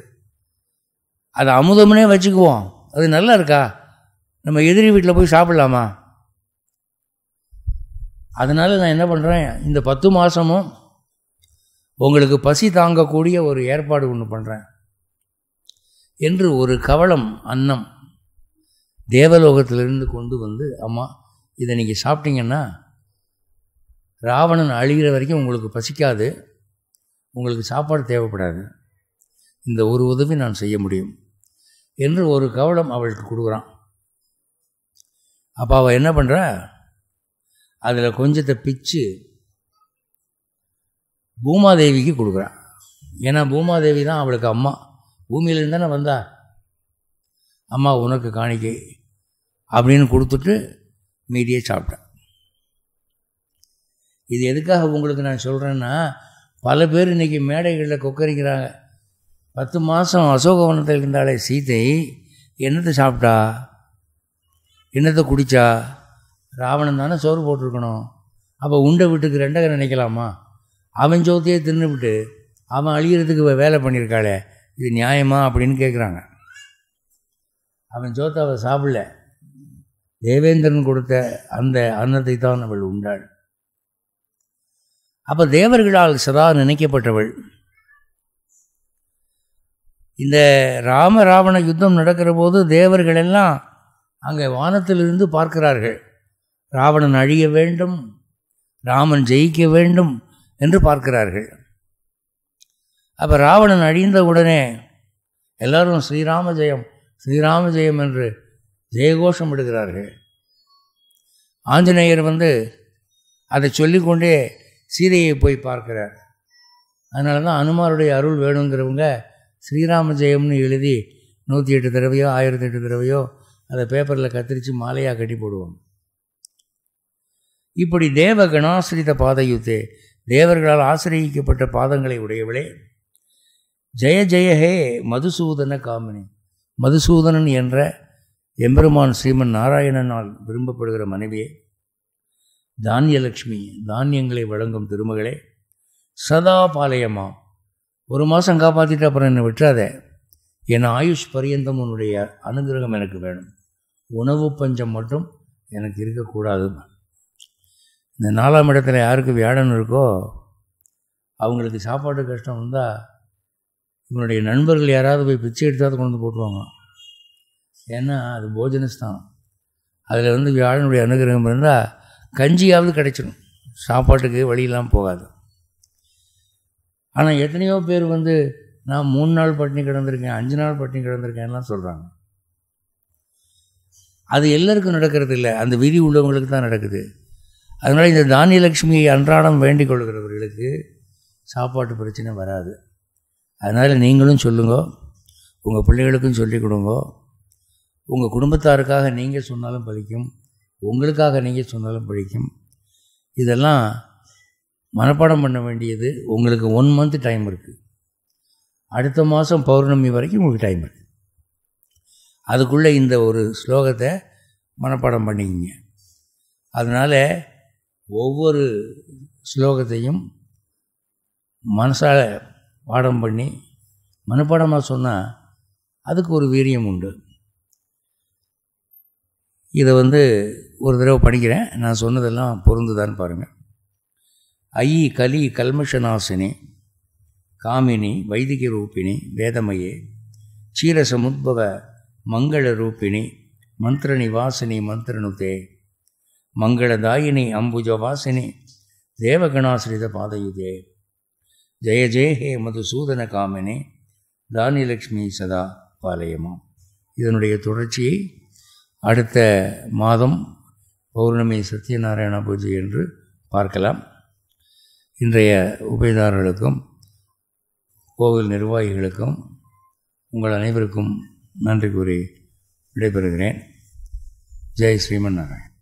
அது அமுதம்னே வச்சுக்குவோம், அது நல்லா இருக்கா? நம்ம எதிரி வீட்டில் போய் சாப்பிட்லாமா? அதனால் நான் என்ன பண்ணுறேன், இந்த 10 மாதமும் உங்களுக்கு பசி தாங்கக்கூடிய ஒரு ஏற்பாடு ஒன்று பண்ணுறேன் என்று ஒரு கவளம் அன்னம் தேவலோகத்திலிருந்து கொண்டு வந்து, அம்மா இதை நீங்கள் சாப்பிட்டீங்கன்னா ராவணன் அழிகிற வரைக்கும் உங்களுக்கு பசிக்காது, உங்களுக்கு சாப்பாடு தேவைப்படாது, இந்த ஒரு உதவி நான் செய்ய முடியும் என்று ஒரு கவளம் அவளுக்கு கொடுக்குறான். அப்போ அவள் என்ன பண்ணுறா, அதில் கொஞ்சத்தை பிச்சு பூமாதேவிக்கு கொடுக்குறான். ஏன்னா பூமாதேவி தான் அவளுக்கு அம்மா, பூமியிலேருந்து தானே வந்தா. அம்மா உனக்கு காணிக்கை அப்படின்னு கொடுத்துட்டு மீதியை சாப்பிட்டேன். இது எதுக்காக உங்களுக்கு நான் சொல்கிறேன்னா, பல பேர் இன்றைக்கி மேடைகளில் கொக்கரிக்கிறாங்க. 10 மாதம் அசோகவனத்தில் இருந்தாலே சீதை என்னத்தை சாப்பிட்டா, என்னத்தை குடித்தா? ராவணன் தானே சோறு போட்டிருக்கணும். அப்போ உண்டை வீட்டுக்கு ரெண்டகரை நினைக்கலாமா? அவன் சோத்தையே தின்னுவிட்டு அவன் அழிகிறதுக்கு வேலை பண்ணியிருக்காளே, இது நியாயமா அப்படின்னு கேட்குறாங்க. அவன் சோத்தை அவள் சாப்பிடல, தேவேந்திரன் கொடுத்த அந்த அன்னத்தை தான் அவள் உண்டாள். அப்போ தேவர்களால் சதா நினைக்கப்பட்டவள். இந்த ராம ராவண யுத்தம் நடக்கிற போது தேவர்கள் எல்லாம் அங்கே வானத்திலிருந்து பார்க்கிறார்கள். ராவணன் அழிய வேண்டும், ராமன் ஜெயிக்க வேண்டும் என்று பார்க்கிறார்கள். அப்போ ராவணன் அழிந்த உடனே எல்லாரும் ஸ்ரீராம ஜெயம் ஸ்ரீராம ஜெயம் என்று ஜெயகோஷம் விடுகிறார்கள். ஆஞ்சநேயர் அதை சொல்லிக்கொண்டே சீதையை போய் பார்க்கிறார். அதனால தான் அனுமாருடைய அருள் வேணுங்கிறவங்க ஸ்ரீராம ஜெயம்னு எழுதி 108 தடவையோ 1008 தடவையோ அதை பேப்பரில் கத்திரிச்சு மாலையாக கட்டி போடுவோம். இப்படி தேவ கணாசிரித பாதயுத்தே, தேவர்களால் ஆசிரியக்கப்பட்ட பாதங்களை உடையவளே, ஜெய ஜெய ஹே மதுசூதன காமினி, மதுசூதனன் என்ற எம்பெருமான் ஸ்ரீமன் நாராயணனால் விரும்பப்படுகிற மனைவியே, தானியலக்ஷ்மி, தானியங்களை வழங்கும் திருமகளே, சதா பாளையமா, 1 மாதம் காப்பாற்றிட்டு அப்புறம் என்னை விட்டுறாத, என் ஆயுஷ் பரியந்தம் உன்னுடைய அனுகிரகம் எனக்கு வேணும், உணவு பஞ்சம் மட்டும் எனக்கு இருக்கக்கூடாது. இந்த 4ஆம் இடத்துல யாருக்கு வியாழன் இருக்கோ அவங்களுக்கு சாப்பாட்டு கஷ்டம் வந்தால் இவனுடைய நண்பர்கள் யாராவது போய் பிச்சை எடுத்தாவது கொண்டு வந்து போட்டுருவாங்க. ஏன்னா அது போஜனஸ்தானம். அதில் வியாழனுடைய அனுகிரகம் இருந்தால் கஞ்சியாவது கிடைச்சிடும், சாப்பாட்டுக்கு வழியெல்லாம் போகாது. ஆனால் எத்தனையோ பேர் வந்து நான் 3 நாள் பட்டினி கிடந்திருக்கேன், 5 நாள் பட்டினி கிடந்திருக்கேன்லாம் சொல்கிறாங்க. அது எல்லாருக்கும் நடக்கிறது இல்லை, அந்த விதி உள்ளவங்களுக்கு தான் நடக்குது. அதனால் இந்த தானியலட்சுமியை அன்றாடம் வேண்டிக் கொள்கிறவர்களுக்கு சாப்பாட்டு பிரச்சனை வராது. அதனால் நீங்களும் சொல்லுங்க, உங்கள் பிள்ளைகளுக்கும் சொல்லிக் கொடுங்க. உங்கள் குடும்பத்தாருக்காக நீங்கள் சொன்னாலும் பலிக்கும், உங்களுக்காக நீங்கள் சொன்னாலும் பலிக்கும். இதெல்லாம் மனப்பாடம் பண்ண வேண்டியது. உங்களுக்கு 1 மந்த் டைம் இருக்குது. அடுத்த மாதம் பௌர்ணமி வரைக்கும் உங்களுக்கு டைம் இருக்குது. அதுக்குள்ளே இந்த ஒரு ஸ்லோகத்தை மனப்பாடம் பண்ணிக்கிங்க. அதனால் ஒவ்வொரு ஸ்லோகத்தையும் மனசால் பாடம் பண்ணி மனப்பாடமாக சொன்னால் அதுக்கு ஒரு வீரியம் உண்டு. இதை வந்து ஒரு தடவை படிக்கிறேன், நான் சொன்னதெல்லாம் பொருந்துதான்னு பாருங்கள். ஐ கலி கல்மஷநாசினி காமினி வைதிக ரூபிணி வேதமயே க்ஷீரசமுத்பவ மங்கள ரூபிணி மந்திர நிவாசினி மந்திரனுதே மங்களதாயினி அம்புஜவாசினி தேவகணாசிரித பாதயுதே ஜெய ஜெய ஹே மதுசூதன காமினி தானியலக்ஷ்மி சதா பாலயமாம். இதனுடைய தொடர்ச்சியை அடுத்த மாதம் பௌர்ணமி சத்யநாராயண பூஜை என்று பார்க்கலாம். இன்றைய உபயதாரர்களுக்கும் கோவில் நிர்வாகிகளுக்கும் உங்கள் அனைவருக்கும் நன்றி கூறி விடைபெறுகிறேன். ஜெய் ஸ்ரீமன் நாராயண்.